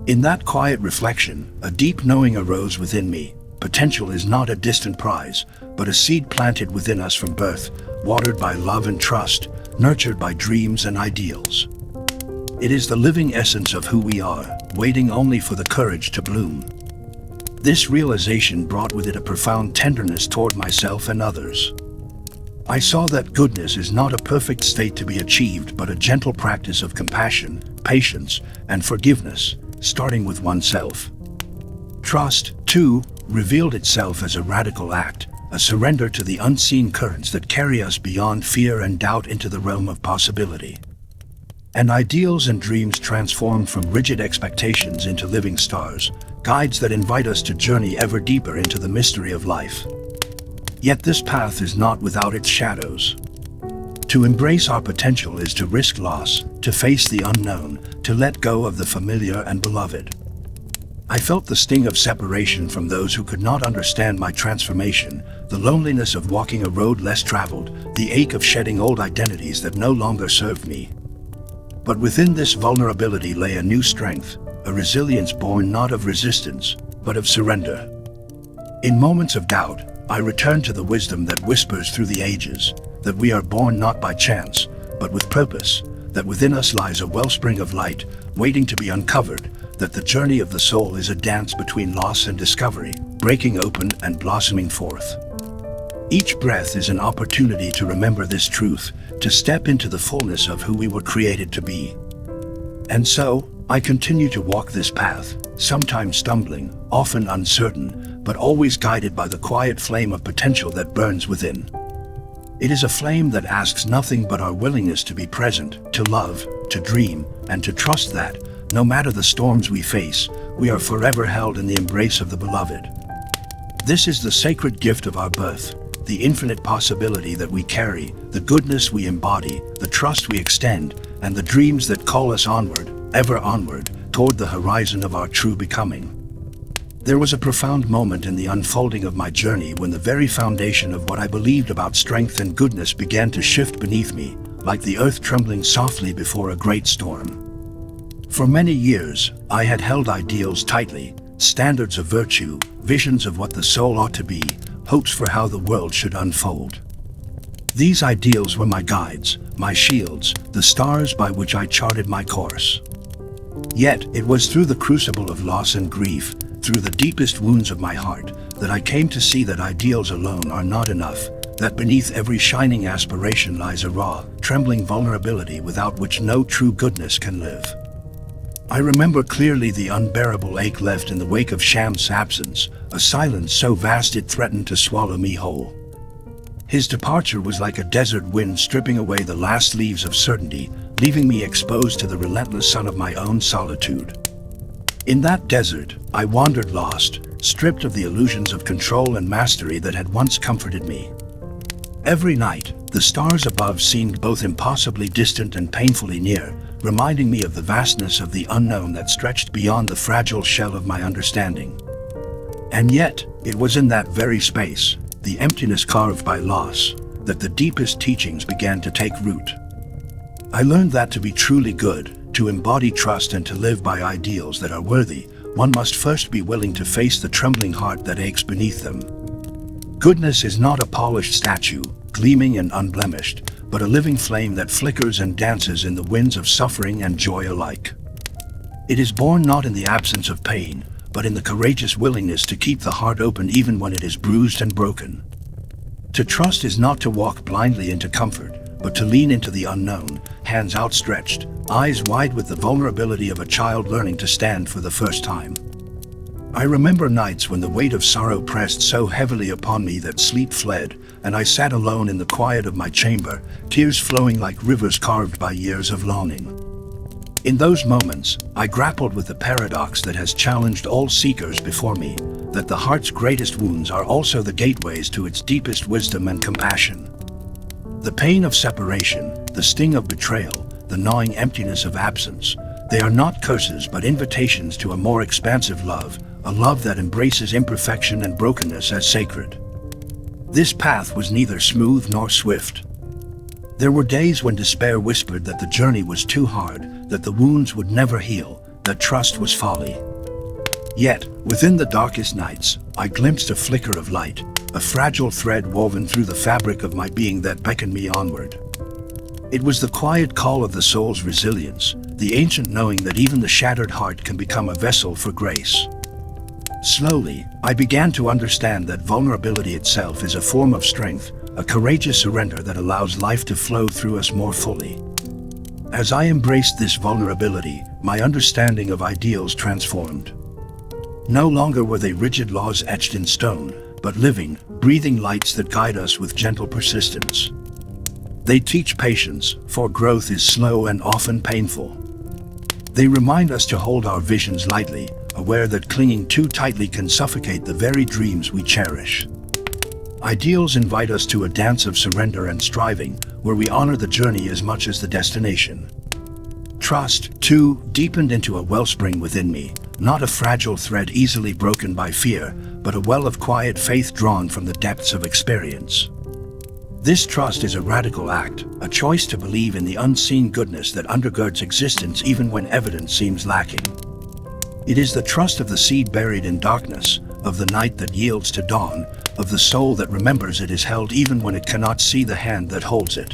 In that quiet reflection, a deep knowing arose within me. Potential is not a distant prize, but a seed planted within us from birth, watered by love and trust, nurtured by dreams and ideals. It is the living essence of who we are, waiting only for the courage to bloom. This realization brought with it a profound tenderness toward myself and others. I saw that goodness is not a perfect state to be achieved, but a gentle practice of compassion, patience, and forgiveness, starting with oneself. Trust, too, revealed itself as a radical act, a surrender to the unseen currents that carry us beyond fear and doubt into the realm of possibility. And ideals and dreams transformed from rigid expectations into living stars, guides that invite us to journey ever deeper into the mystery of life. Yet this path is not without its shadows. To embrace our potential is to risk loss, to face the unknown, to let go of the familiar and beloved. I felt the sting of separation from those who could not understand my transformation, the loneliness of walking a road less traveled, the ache of shedding old identities that no longer served me. But within this vulnerability lay a new strength, a resilience born not of resistance, but of surrender. In moments of doubt, I return to the wisdom that whispers through the ages, that we are born not by chance, but with purpose, that within us lies a wellspring of light, waiting to be uncovered, that the journey of the soul is a dance between loss and discovery, breaking open and blossoming forth. Each breath is an opportunity to remember this truth, to step into the fullness of who we were created to be. And so, I continue to walk this path, sometimes stumbling, often uncertain, but always guided by the quiet flame of potential that burns within. It is a flame that asks nothing but our willingness to be present, to love, to dream, and to trust that, no matter the storms we face, we are forever held in the embrace of the beloved. This is the sacred gift of our birth, the infinite possibility that we carry, the goodness we embody, the trust we extend, and the dreams that call us onward, ever onward, toward the horizon of our true becoming. There was a profound moment in the unfolding of my journey when the very foundation of what I believed about strength and goodness began to shift beneath me, like the earth trembling softly before a great storm. For many years, I had held ideals tightly, standards of virtue, visions of what the soul ought to be, hopes for how the world should unfold. These ideals were my guides, my shields, the stars by which I charted my course. Yet, it was through the crucible of loss and grief, through the deepest wounds of my heart, that I came to see that ideals alone are not enough, that beneath every shining aspiration lies a raw, trembling vulnerability without which no true goodness can live. I remember clearly the unbearable ache left in the wake of Sham's absence, a silence so vast it threatened to swallow me whole. His departure was like a desert wind stripping away the last leaves of certainty, leaving me exposed to the relentless sun of my own solitude. In that desert, I wandered lost, stripped of the illusions of control and mastery that had once comforted me. Every night, the stars above seemed both impossibly distant and painfully near, reminding me of the vastness of the unknown that stretched beyond the fragile shell of my understanding. And yet, it was in that very space, the emptiness carved by loss, that the deepest teachings began to take root. I learned that to be truly good, to embody trust and to live by ideals that are worthy, one must first be willing to face the trembling heart that aches beneath them. Goodness is not a polished statue, gleaming and unblemished, but a living flame that flickers and dances in the winds of suffering and joy alike. It is born not in the absence of pain, but in the courageous willingness to keep the heart open even when it is bruised and broken. To trust is not to walk blindly into comfort, but to lean into the unknown, hands outstretched, eyes wide with the vulnerability of a child learning to stand for the first time. I remember nights when the weight of sorrow pressed so heavily upon me that sleep fled, and I sat alone in the quiet of my chamber, tears flowing like rivers carved by years of longing. In those moments, I grappled with the paradox that has challenged all seekers before me, that the heart's greatest wounds are also the gateways to its deepest wisdom and compassion. The pain of separation, the sting of betrayal, the gnawing emptiness of absence, they are not curses but invitations to a more expansive love, a love that embraces imperfection and brokenness as sacred. This path was neither smooth nor swift. There were days when despair whispered that the journey was too hard, that the wounds would never heal, that trust was folly. Yet, within the darkest nights, I glimpsed a flicker of light, a fragile thread woven through the fabric of my being that beckoned me onward. It was the quiet call of the soul's resilience, the ancient knowing that even the shattered heart can become a vessel for grace. Slowly, I began to understand that vulnerability itself is a form of strength, a courageous surrender that allows life to flow through us more fully. As I embraced this vulnerability, my understanding of ideals transformed. No longer were they rigid laws etched in stone, but living, breathing lights that guide us with gentle persistence. They teach patience, for growth is slow and often painful. They remind us to hold our visions lightly, aware that clinging too tightly can suffocate the very dreams we cherish. Ideals invite us to a dance of surrender and striving, where we honor the journey as much as the destination. Trust, too, deepened into a wellspring within me, not a fragile thread easily broken by fear, but a well of quiet faith drawn from the depths of experience. This trust is a radical act, a choice to believe in the unseen goodness that undergirds existence even when evidence seems lacking. It is the trust of the seed buried in darkness, of the night that yields to dawn, of the soul that remembers it is held even when it cannot see the hand that holds it.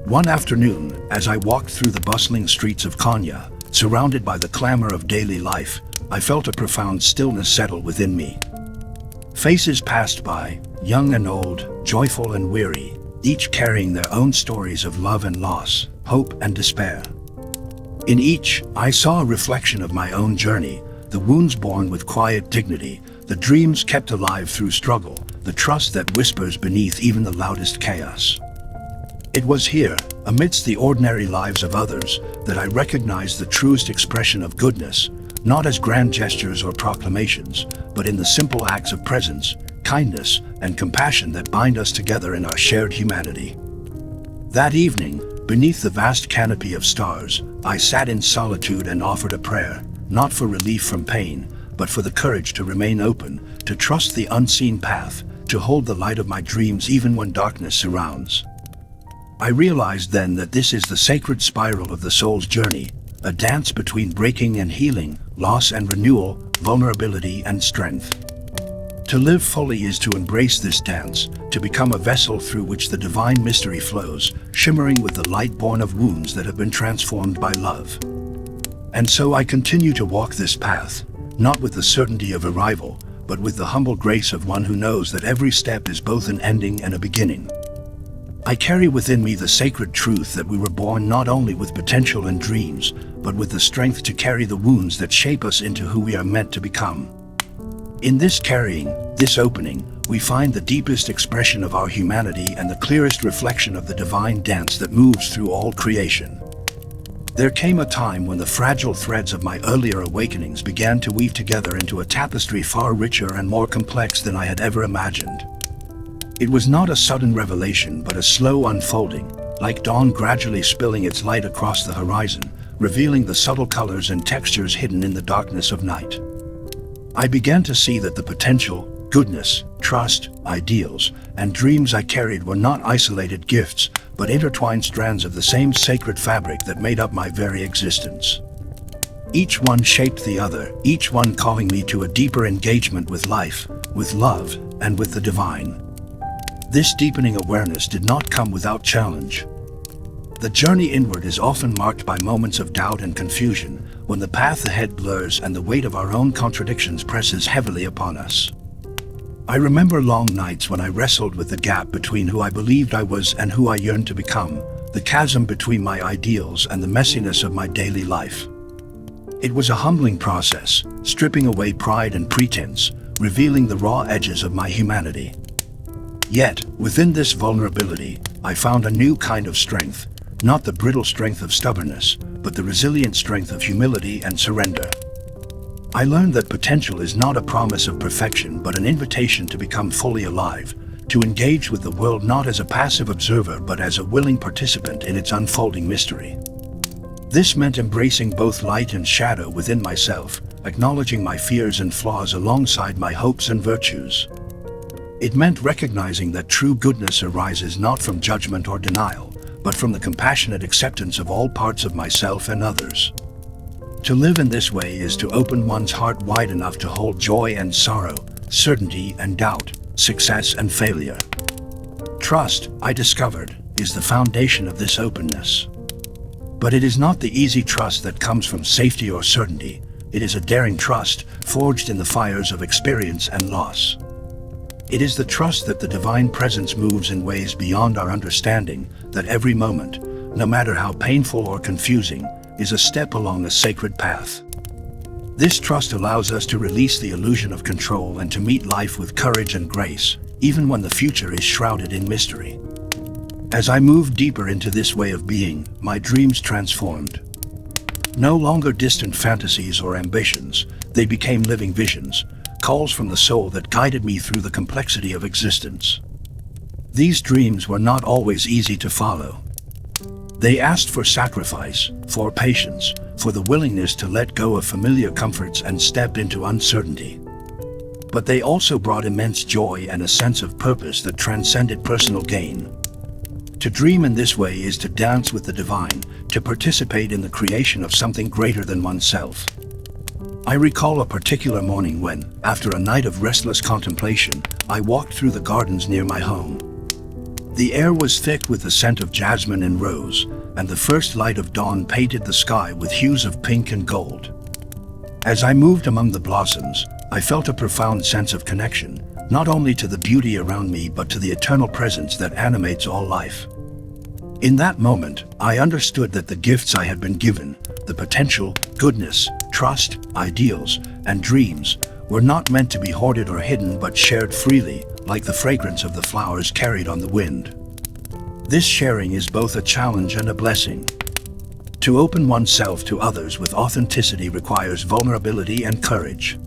One afternoon, as I walked through the bustling streets of Konya, surrounded by the clamor of daily life, I felt a profound stillness settle within me. Faces passed by, young and old, joyful and weary, each carrying their own stories of love and loss, hope and despair. In each, I saw a reflection of my own journey, the wounds borne with quiet dignity, the dreams kept alive through struggle, the trust that whispers beneath even the loudest chaos. It was here, amidst the ordinary lives of others, that I recognized the truest expression of goodness, not as grand gestures or proclamations, but in the simple acts of presence, kindness, and compassion that bind us together in our shared humanity. That evening, beneath the vast canopy of stars, I sat in solitude and offered a prayer, not for relief from pain, but for the courage to remain open, to trust the unseen path, to hold the light of my dreams even when darkness surrounds. I realized then that this is the sacred spiral of the soul's journey, a dance between breaking and healing, loss and renewal, vulnerability and strength. To live fully is to embrace this dance, to become a vessel through which the divine mystery flows, shimmering with the light born of wounds that have been transformed by love. And so I continue to walk this path, not with the certainty of arrival, but with the humble grace of one who knows that every step is both an ending and a beginning. I carry within me the sacred truth that we were born not only with potential and dreams, but with the strength to carry the wounds that shape us into who we are meant to become. In this carrying, this opening, we find the deepest expression of our humanity and the clearest reflection of the divine dance that moves through all creation. There came a time when the fragile threads of my earlier awakenings began to weave together into a tapestry far richer and more complex than I had ever imagined. It was not a sudden revelation, but a slow unfolding, like dawn gradually spilling its light across the horizon, revealing the subtle colors and textures hidden in the darkness of night. I began to see that the potential, goodness, trust, ideals, and dreams I carried were not isolated gifts, but intertwined strands of the same sacred fabric that made up my very existence. Each one shaped the other, each one calling me to a deeper engagement with life, with love, and with the divine. This deepening awareness did not come without challenge. The journey inward is often marked by moments of doubt and confusion, when the path ahead blurs and the weight of our own contradictions presses heavily upon us. I remember long nights when I wrestled with the gap between who I believed I was and who I yearned to become, the chasm between my ideals and the messiness of my daily life. It was a humbling process, stripping away pride and pretense, revealing the raw edges of my humanity. Yet, within this vulnerability, I found a new kind of strength, not the brittle strength of stubbornness, but the resilient strength of humility and surrender. I learned that potential is not a promise of perfection, but an invitation to become fully alive, to engage with the world not as a passive observer, but as a willing participant in its unfolding mystery. This meant embracing both light and shadow within myself, acknowledging my fears and flaws alongside my hopes and virtues. It meant recognizing that true goodness arises not from judgment or denial, but from the compassionate acceptance of all parts of myself and others. To live in this way is to open one's heart wide enough to hold joy and sorrow, certainty and doubt, success and failure. Trust, I discovered, is the foundation of this openness. But it is not the easy trust that comes from safety or certainty. It is a daring trust, forged in the fires of experience and loss. It is the trust that the divine presence moves in ways beyond our understanding, that every moment, no matter how painful or confusing, is a step along a sacred path. This trust allows us to release the illusion of control and to meet life with courage and grace, even when the future is shrouded in mystery. As I moved deeper into this way of being, my dreams transformed. No longer distant fantasies or ambitions, they became living visions, calls from the soul that guided me through the complexity of existence. These dreams were not always easy to follow. They asked for sacrifice, for patience, for the willingness to let go of familiar comforts and step into uncertainty. But they also brought immense joy and a sense of purpose that transcended personal gain. To dream in this way is to dance with the divine, to participate in the creation of something greater than oneself. I recall a particular morning when, after a night of restless contemplation, I walked through the gardens near my home. The air was thick with the scent of jasmine and rose, and the first light of dawn painted the sky with hues of pink and gold. As I moved among the blossoms, I felt a profound sense of connection, not only to the beauty around me but to the eternal presence that animates all life. In that moment, I understood that the gifts I had been given, the potential, goodness, trust, ideals, and dreams, were not meant to be hoarded or hidden but shared freely, like the fragrance of the flowers carried on the wind. This sharing is both a challenge and a blessing. To open oneself to others with authenticity requires vulnerability and courage.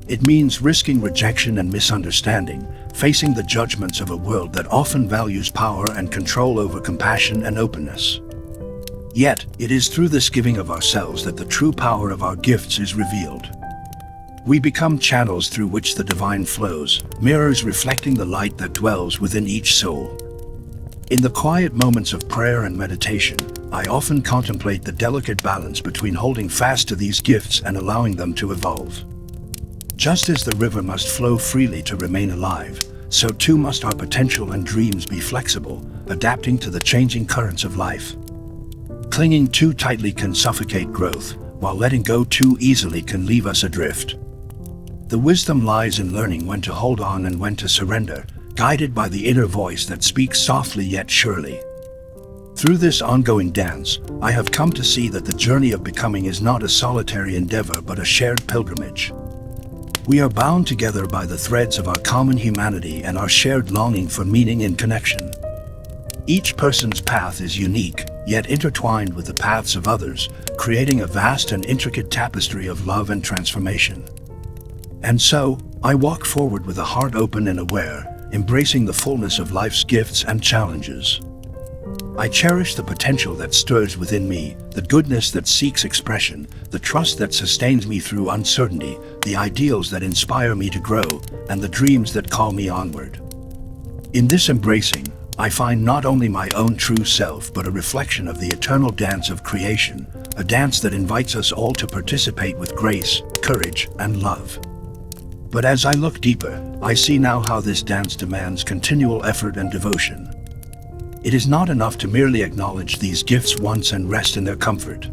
It means risking rejection and misunderstanding, facing the judgments of a world that often values power and control over compassion and openness. Yet, it is through this giving of ourselves that the true power of our gifts is revealed. We become channels through which the divine flows, mirrors reflecting the light that dwells within each soul. In the quiet moments of prayer and meditation, I often contemplate the delicate balance between holding fast to these gifts and allowing them to evolve. Just as the river must flow freely to remain alive, so too must our potential and dreams be flexible, adapting to the changing currents of life. Clinging too tightly can suffocate growth, while letting go too easily can leave us adrift. The wisdom lies in learning when to hold on and when to surrender, guided by the inner voice that speaks softly yet surely. Through this ongoing dance, I have come to see that the journey of becoming is not a solitary endeavor but a shared pilgrimage. We are bound together by the threads of our common humanity and our shared longing for meaning and connection. Each person's path is unique, yet intertwined with the paths of others, creating a vast and intricate tapestry of love and transformation. And so, I walk forward with a heart open and aware, embracing the fullness of life's gifts and challenges. I cherish the potential that stirs within me, the goodness that seeks expression, the trust that sustains me through uncertainty, the ideals that inspire me to grow, and the dreams that call me onward. In this embracing, I find not only my own true self but a reflection of the eternal dance of creation, a dance that invites us all to participate with grace, courage, and love. But as I look deeper, I see now how this dance demands continual effort and devotion. It is not enough to merely acknowledge these gifts once and rest in their comfort.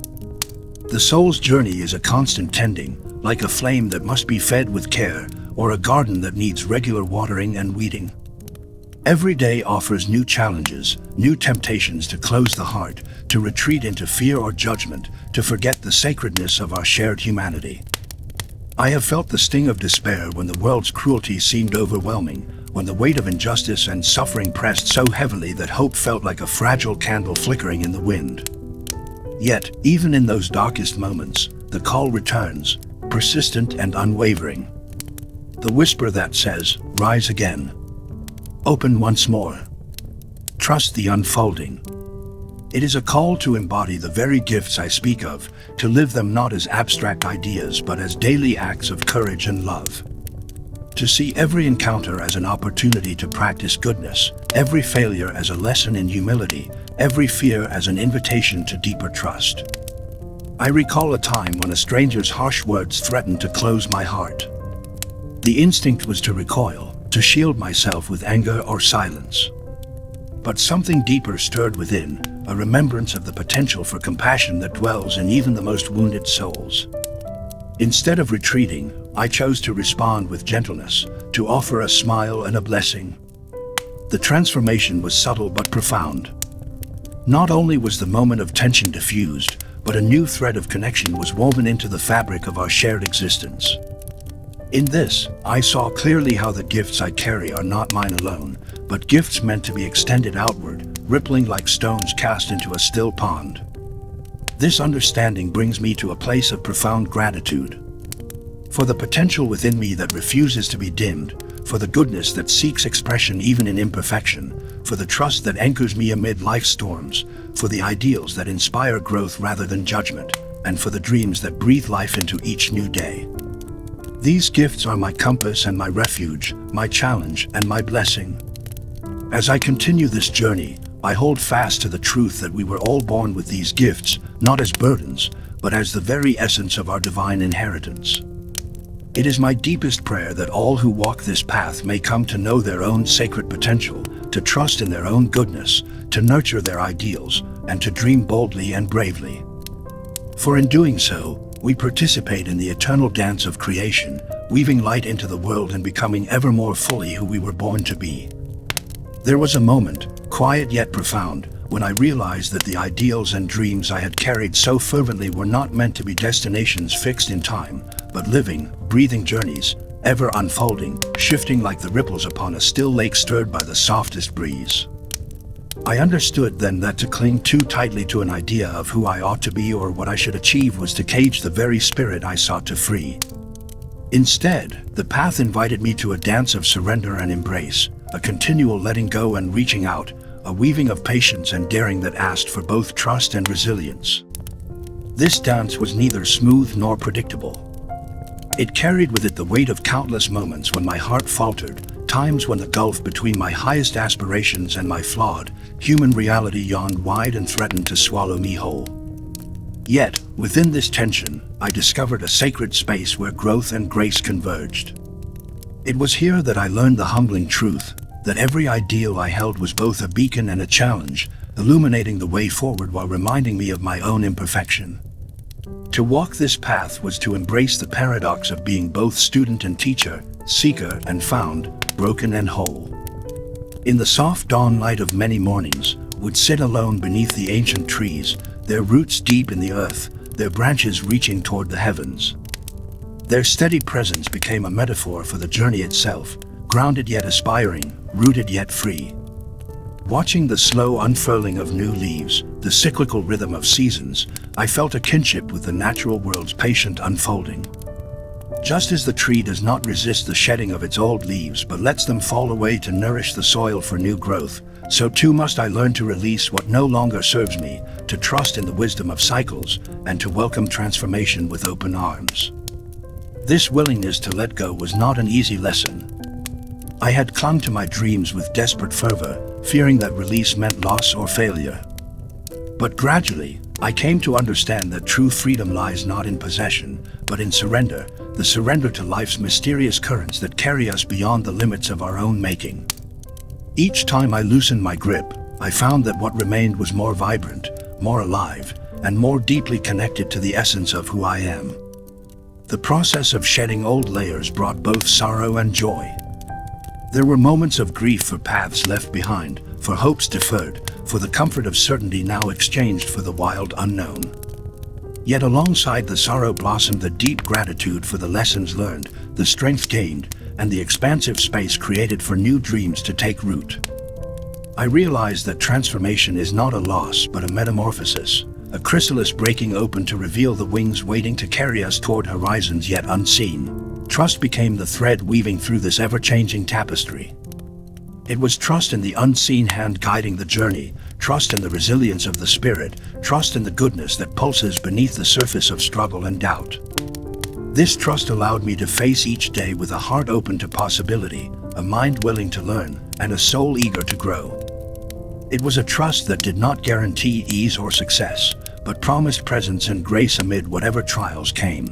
The soul's journey is a constant tending, like a flame that must be fed with care, or a garden that needs regular watering and weeding. Every day offers new challenges, new temptations to close the heart, to retreat into fear or judgment, to forget the sacredness of our shared humanity. I have felt the sting of despair when the world's cruelty seemed overwhelming, when the weight of injustice and suffering pressed so heavily that hope felt like a fragile candle flickering in the wind. Yet, even in those darkest moments, the call returns, persistent and unwavering. The whisper that says, "Rise again. Open once more. Trust the unfolding." It is a call to embody the very gifts I speak of, to live them not as abstract ideas but as daily acts of courage and love. To see every encounter as an opportunity to practice goodness, every failure as a lesson in humility, every fear as an invitation to deeper trust. I recall a time when a stranger's harsh words threatened to close my heart. The instinct was to recoil, to shield myself with anger or silence. But something deeper stirred within, a remembrance of the potential for compassion that dwells in even the most wounded souls. Instead of retreating, I chose to respond with gentleness, to offer a smile and a blessing. The transformation was subtle but profound. Not only was the moment of tension diffused, but a new thread of connection was woven into the fabric of our shared existence. In this, I saw clearly how the gifts I carry are not mine alone, but gifts meant to be extended outward, rippling like stones cast into a still pond. This understanding brings me to a place of profound gratitude. For the potential within me that refuses to be dimmed, for the goodness that seeks expression even in imperfection, for the trust that anchors me amid life's storms, for the ideals that inspire growth rather than judgment, and for the dreams that breathe life into each new day. These gifts are my compass and my refuge, my challenge and my blessing. As I continue this journey, I hold fast to the truth that we were all born with these gifts, not as burdens, but as the very essence of our divine inheritance. It is my deepest prayer that all who walk this path may come to know their own sacred potential, to trust in their own goodness, to nurture their ideals, and to dream boldly and bravely. For in doing so, we participate in the eternal dance of creation, weaving light into the world and becoming ever more fully who we were born to be. There was a moment, quiet yet profound, when I realized that the ideals and dreams I had carried so fervently were not meant to be destinations fixed in time, but living, breathing journeys, ever unfolding, shifting like the ripples upon a still lake stirred by the softest breeze. I understood then that to cling too tightly to an idea of who I ought to be or what I should achieve was to cage the very spirit I sought to free. Instead, the path invited me to a dance of surrender and embrace, a continual letting go and reaching out, a weaving of patience and daring that asked for both trust and resilience. This dance was neither smooth nor predictable. It carried with it the weight of countless moments when my heart faltered, times when the gulf between my highest aspirations and my flawed, human reality yawned wide and threatened to swallow me whole. Yet, within this tension, I discovered a sacred space where growth and grace converged. It was here that I learned the humbling truth, that every ideal I held was both a beacon and a challenge, illuminating the way forward while reminding me of my own imperfection. To walk this path was to embrace the paradox of being both student and teacher, seeker and found, broken and whole. In the soft dawn light of many mornings, would sit alone beneath the ancient trees, their roots deep in the earth, their branches reaching toward the heavens. Their steady presence became a metaphor for the journey itself, grounded yet aspiring, rooted yet free. Watching the slow unfurling of new leaves, the cyclical rhythm of seasons, I felt a kinship with the natural world's patient unfolding. Just as the tree does not resist the shedding of its old leaves but lets them fall away to nourish the soil for new growth, so too must I learn to release what no longer serves me, to trust in the wisdom of cycles, and to welcome transformation with open arms. This willingness to let go was not an easy lesson. I had clung to my dreams with desperate fervor, fearing that release meant loss or failure. But gradually, I came to understand that true freedom lies not in possession, but in surrender, the surrender to life's mysterious currents that carry us beyond the limits of our own making. Each time I loosened my grip, I found that what remained was more vibrant, more alive, and more deeply connected to the essence of who I am. The process of shedding old layers brought both sorrow and joy. There were moments of grief for paths left behind, for hopes deferred, for the comfort of certainty now exchanged for the wild unknown. Yet alongside the sorrow blossomed the deep gratitude for the lessons learned, the strength gained, and the expansive space created for new dreams to take root. I realized that transformation is not a loss but a metamorphosis, a chrysalis breaking open to reveal the wings waiting to carry us toward horizons yet unseen. Trust became the thread weaving through this ever-changing tapestry. It was trust in the unseen hand guiding the journey, trust in the resilience of the spirit, trust in the goodness that pulses beneath the surface of struggle and doubt. This trust allowed me to face each day with a heart open to possibility, a mind willing to learn, and a soul eager to grow. It was a trust that did not guarantee ease or success, but promised presence and grace amid whatever trials came.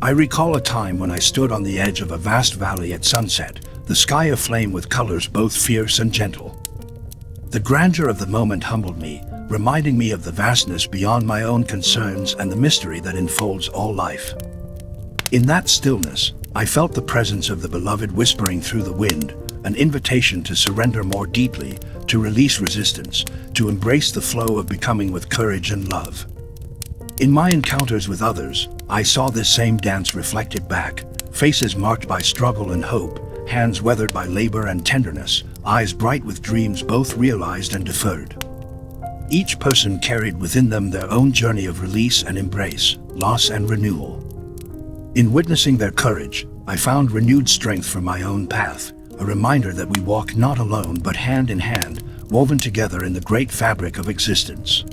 I recall a time when I stood on the edge of a vast valley at sunset, the sky aflame with colors both fierce and gentle. The grandeur of the moment humbled me, reminding me of the vastness beyond my own concerns and the mystery that enfolds all life. In that stillness, I felt the presence of the beloved whispering through the wind, an invitation to surrender more deeply, to release resistance, to embrace the flow of becoming with courage and love. In my encounters with others, I saw this same dance reflected back, faces marked by struggle and hope, hands weathered by labor and tenderness, eyes bright with dreams both realized and deferred. Each person carried within them their own journey of release and embrace, loss and renewal. In witnessing their courage, I found renewed strength for my own path, a reminder that we walk not alone but hand in hand, woven together in the great fabric of existence.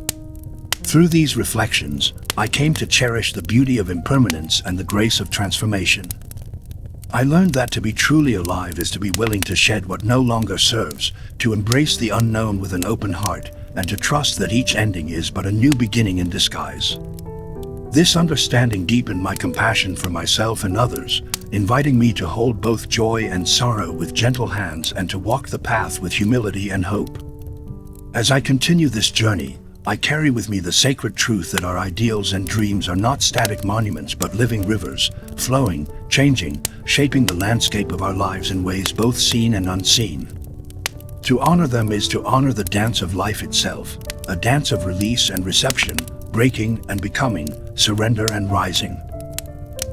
Through these reflections, I came to cherish the beauty of impermanence and the grace of transformation. I learned that to be truly alive is to be willing to shed what no longer serves, to embrace the unknown with an open heart, and to trust that each ending is but a new beginning in disguise. This understanding deepened my compassion for myself and others, inviting me to hold both joy and sorrow with gentle hands and to walk the path with humility and hope. As I continue this journey, I carry with me the sacred truth that our ideals and dreams are not static monuments but living rivers, flowing, changing, shaping the landscape of our lives in ways both seen and unseen. To honor them is to honor the dance of life itself, a dance of release and reception, breaking and becoming, surrender and rising.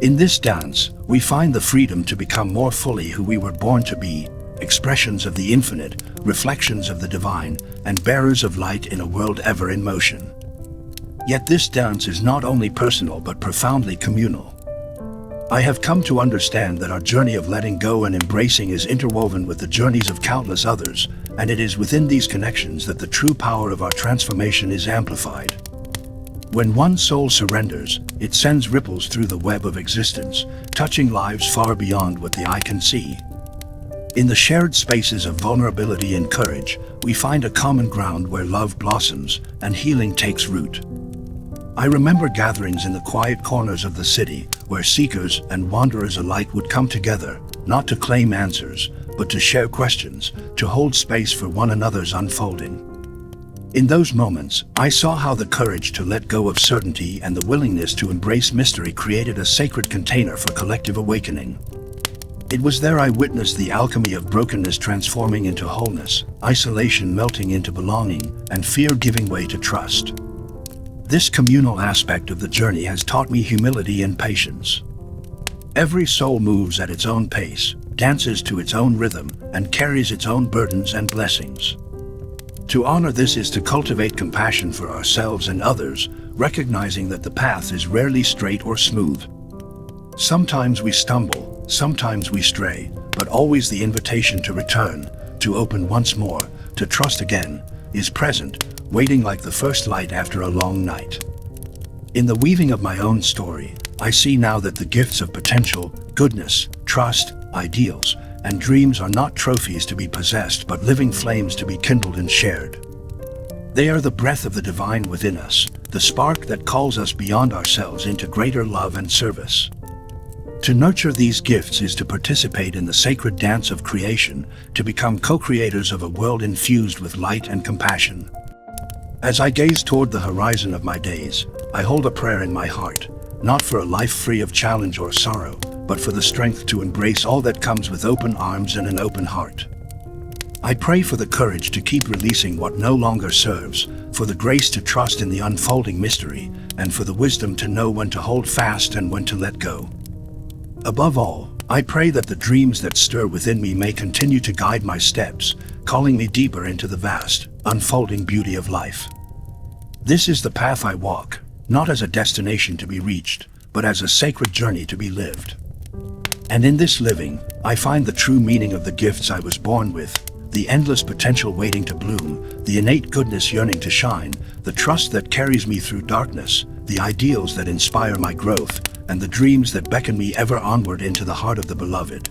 In this dance, we find the freedom to become more fully who we were born to be, expressions of the infinite, reflections of the divine, and bearers of light in a world ever in motion. Yet this dance is not only personal but profoundly communal. I have come to understand that our journey of letting go and embracing is interwoven with the journeys of countless others, and it is within these connections that the true power of our transformation is amplified. When one soul surrenders, it sends ripples through the web of existence, touching lives far beyond what the eye can see. In the shared spaces of vulnerability and courage, we find a common ground where love blossoms and healing takes root. I remember gatherings in the quiet corners of the city where seekers and wanderers alike would come together, not to claim answers, but to share questions, to hold space for one another's unfolding. In those moments, I saw how the courage to let go of certainty and the willingness to embrace mystery created a sacred container for collective awakening. It was there I witnessed the alchemy of brokenness transforming into wholeness, isolation melting into belonging, and fear giving way to trust. This communal aspect of the journey has taught me humility and patience. Every soul moves at its own pace, dances to its own rhythm, and carries its own burdens and blessings. To honor this is to cultivate compassion for ourselves and others, recognizing that the path is rarely straight or smooth. Sometimes we stumble, sometimes we stray, but always the invitation to return, to open once more, to trust again, is present, waiting like the first light after a long night. In the weaving of my own story, I see now that the gifts of potential, goodness, trust, ideals, and dreams are not trophies to be possessed but living flames to be kindled and shared. They are the breath of the divine within us, the spark that calls us beyond ourselves into greater love and service. To nurture these gifts is to participate in the sacred dance of creation, to become co-creators of a world infused with light and compassion. As I gaze toward the horizon of my days, I hold a prayer in my heart, not for a life free of challenge or sorrow, but for the strength to embrace all that comes with open arms and an open heart. I pray for the courage to keep releasing what no longer serves, for the grace to trust in the unfolding mystery, and for the wisdom to know when to hold fast and when to let go. Above all, I pray that the dreams that stir within me may continue to guide my steps, calling me deeper into the vast, unfolding beauty of life. This is the path I walk, not as a destination to be reached, but as a sacred journey to be lived. And in this living, I find the true meaning of the gifts I was born with, the endless potential waiting to bloom, the innate goodness yearning to shine, the trust that carries me through darkness, the ideals that inspire my growth, and the dreams that beckon me ever onward into the heart of the beloved.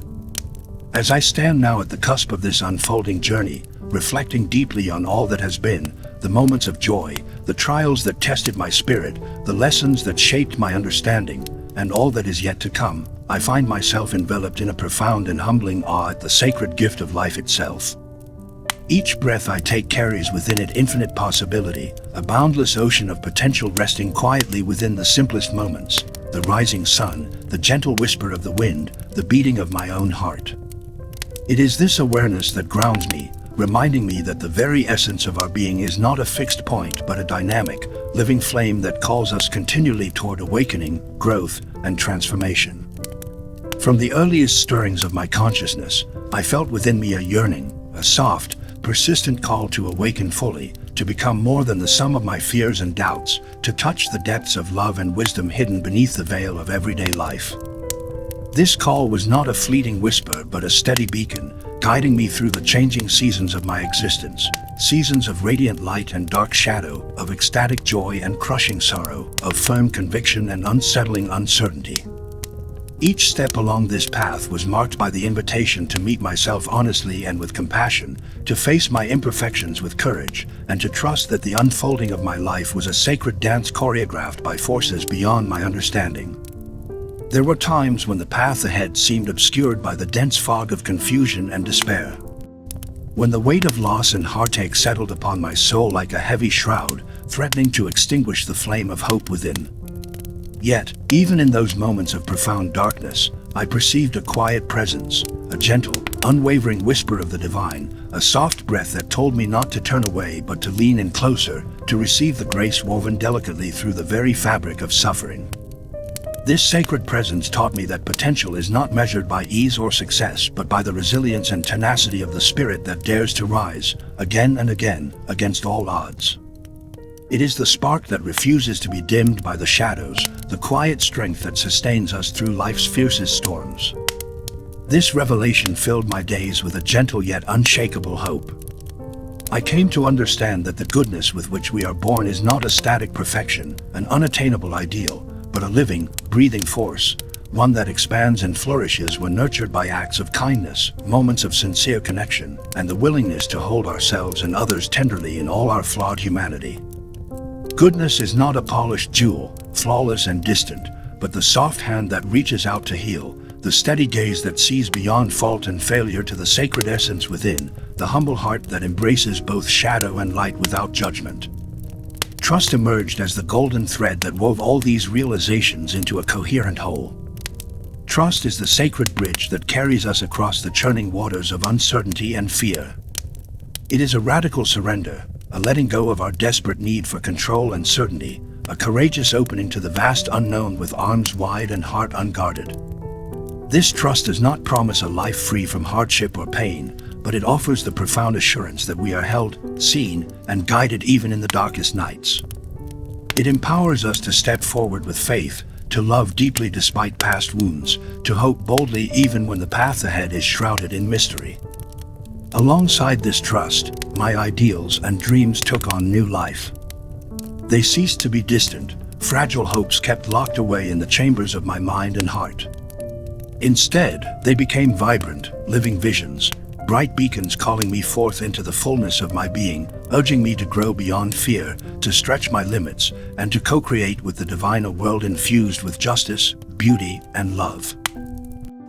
As I stand now at the cusp of this unfolding journey, reflecting deeply on all that has been, the moments of joy, the trials that tested my spirit, the lessons that shaped my understanding, and all that is yet to come, I find myself enveloped in a profound and humbling awe at the sacred gift of life itself. Each breath I take carries within it infinite possibility, a boundless ocean of potential resting quietly within the simplest moments, the rising sun, the gentle whisper of the wind, the beating of my own heart. It is this awareness that grounds me, reminding me that the very essence of our being is not a fixed point but a dynamic, living flame that calls us continually toward awakening, growth, and transformation. From the earliest stirrings of my consciousness, I felt within me a yearning, a soft, persistent call to awaken fully, to become more than the sum of my fears and doubts, to touch the depths of love and wisdom hidden beneath the veil of everyday life. This call was not a fleeting whisper but a steady beacon, guiding me through the changing seasons of my existence, seasons of radiant light and dark shadow, of ecstatic joy and crushing sorrow, of firm conviction and unsettling uncertainty. Each step along this path was marked by the invitation to meet myself honestly and with compassion, to face my imperfections with courage, and to trust that the unfolding of my life was a sacred dance choreographed by forces beyond my understanding. There were times when the path ahead seemed obscured by the dense fog of confusion and despair. When the weight of loss and heartache settled upon my soul like a heavy shroud, threatening to extinguish the flame of hope within. Yet, even in those moments of profound darkness, I perceived a quiet presence, a gentle, unwavering whisper of the divine, a soft breath that told me not to turn away but to lean in closer, to receive the grace woven delicately through the very fabric of suffering. This sacred presence taught me that potential is not measured by ease or success but by the resilience and tenacity of the spirit that dares to rise, again and again, against all odds. It is the spark that refuses to be dimmed by the shadows, the quiet strength that sustains us through life's fiercest storms. This revelation filled my days with a gentle yet unshakable hope. I came to understand that the goodness with which we are born is not a static perfection, an unattainable ideal, but a living, breathing force, one that expands and flourishes when nurtured by acts of kindness, moments of sincere connection, and the willingness to hold ourselves and others tenderly in all our flawed humanity. Goodness is not a polished jewel, flawless and distant, but the soft hand that reaches out to heal, the steady gaze that sees beyond fault and failure to the sacred essence within, the humble heart that embraces both shadow and light without judgment. Trust emerged as the golden thread that wove all these realizations into a coherent whole. Trust is the sacred bridge that carries us across the churning waters of uncertainty and fear. It is a radical surrender, a letting go of our desperate need for control and certainty, a courageous opening to the vast unknown with arms wide and heart unguarded. This trust does not promise a life free from hardship or pain, but it offers the profound assurance that we are held, seen, and guided even in the darkest nights. It empowers us to step forward with faith, to love deeply despite past wounds, to hope boldly even when the path ahead is shrouded in mystery. Alongside this trust, my ideals and dreams took on new life. They ceased to be distant, fragile hopes kept locked away in the chambers of my mind and heart. Instead, they became vibrant, living visions, bright beacons calling me forth into the fullness of my being, urging me to grow beyond fear, to stretch my limits, and to co-create with the divine a world infused with justice, beauty, and love.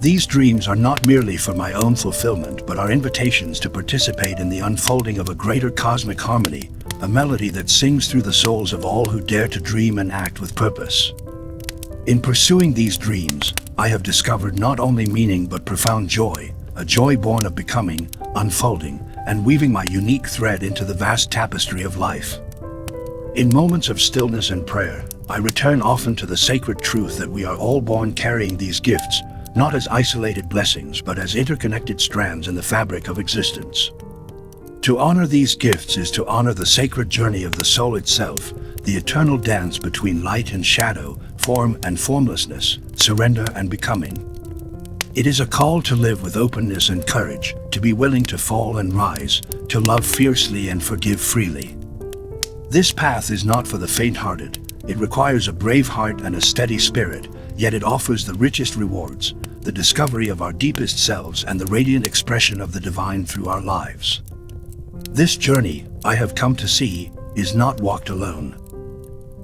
These dreams are not merely for my own fulfillment but are invitations to participate in the unfolding of a greater cosmic harmony, a melody that sings through the souls of all who dare to dream and act with purpose. In pursuing these dreams, I have discovered not only meaning but profound joy, a joy born of becoming, unfolding, and weaving my unique thread into the vast tapestry of life. In moments of stillness and prayer, I return often to the sacred truth that we are all born carrying these gifts, not as isolated blessings but as interconnected strands in the fabric of existence. To honor these gifts is to honor the sacred journey of the soul itself, the eternal dance between light and shadow, form and formlessness, surrender and becoming. It is a call to live with openness and courage, to be willing to fall and rise, to love fiercely and forgive freely. This path is not for the faint-hearted. It requires a brave heart and a steady spirit, yet it offers the richest rewards, the discovery of our deepest selves and the radiant expression of the divine through our lives. This journey, I have come to see, is not walked alone.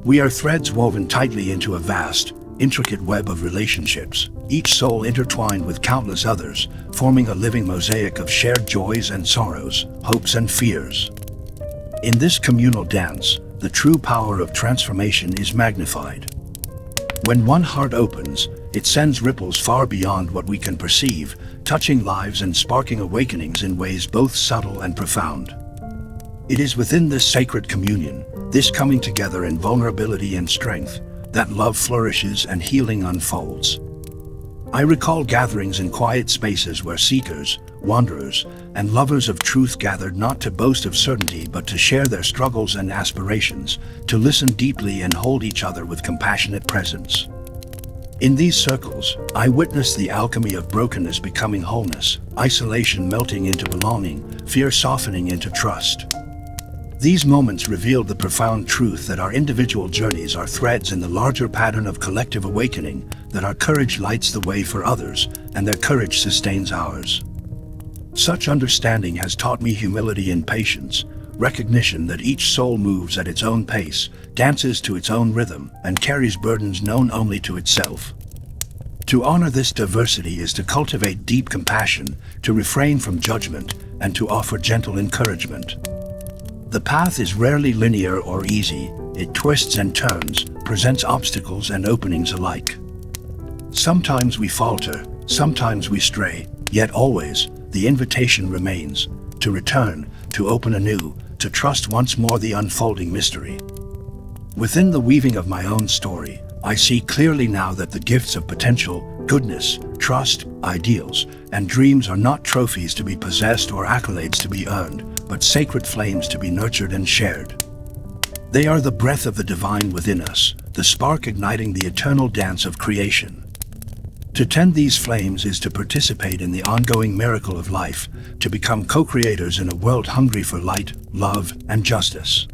We are threads woven tightly into a vast, intricate web of relationships, each soul intertwined with countless others, forming a living mosaic of shared joys and sorrows, hopes and fears. In this communal dance, the true power of transformation is magnified. When one heart opens, it sends ripples far beyond what we can perceive, touching lives and sparking awakenings in ways both subtle and profound. It is within this sacred communion, this coming together in vulnerability and strength, that love flourishes and healing unfolds. I recall gatherings in quiet spaces where seekers, wanderers, and lovers of truth gathered not to boast of certainty but to share their struggles and aspirations, to listen deeply and hold each other with compassionate presence. In these circles, I witnessed the alchemy of brokenness becoming wholeness, isolation melting into belonging, fear softening into trust. These moments revealed the profound truth that our individual journeys are threads in the larger pattern of collective awakening, that our courage lights the way for others, and their courage sustains ours. Such understanding has taught me humility and patience, recognition that each soul moves at its own pace, dances to its own rhythm, and carries burdens known only to itself. To honor this diversity is to cultivate deep compassion, to refrain from judgment, and to offer gentle encouragement. The path is rarely linear or easy. It twists and turns, presents obstacles and openings alike. Sometimes we falter, sometimes we stray, yet always, the invitation remains, to return, to open anew, to trust once more the unfolding mystery. Within the weaving of my own story, I see clearly now that the gifts of potential, goodness, trust, ideals, and dreams are not trophies to be possessed or accolades to be earned, but sacred flames to be nurtured and shared. They are the breath of the divine within us, the spark igniting the eternal dance of creation. To tend these flames is to participate in the ongoing miracle of life, to become co-creators in a world hungry for light, love, and justice.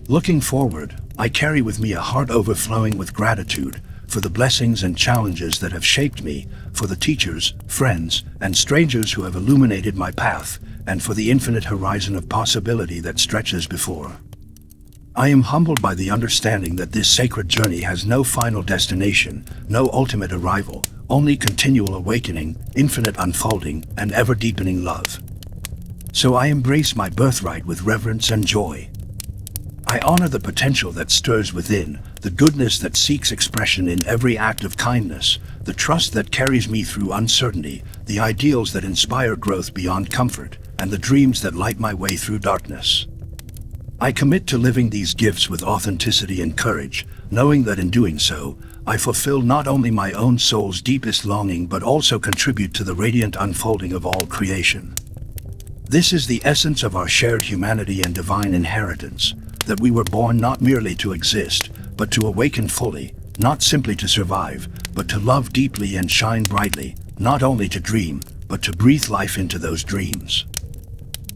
Looking forward, I carry with me a heart overflowing with gratitude for the blessings and challenges that have shaped me, for the teachers, friends, and strangers who have illuminated my path, and for the infinite horizon of possibility that stretches before. I am humbled by the understanding that this sacred journey has no final destination, no ultimate arrival, only continual awakening, infinite unfolding, and ever-deepening love. So I embrace my birthright with reverence and joy. I honor the potential that stirs within, the goodness that seeks expression in every act of kindness, the trust that carries me through uncertainty, the ideals that inspire growth beyond comfort, and the dreams that light my way through darkness. I commit to living these gifts with authenticity and courage, knowing that in doing so, I fulfill not only my own soul's deepest longing but also contribute to the radiant unfolding of all creation. This is the essence of our shared humanity and divine inheritance, that we were born not merely to exist, but to awaken fully, not simply to survive, but to love deeply and shine brightly, not only to dream, but to breathe life into those dreams.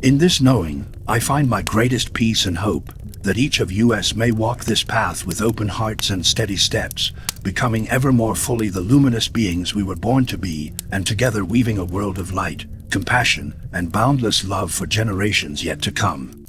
In this knowing, I find my greatest peace and hope, that each of us may walk this path with open hearts and steady steps, becoming ever more fully the luminous beings we were born to be, and together weaving a world of light, compassion, and boundless love for generations yet to come.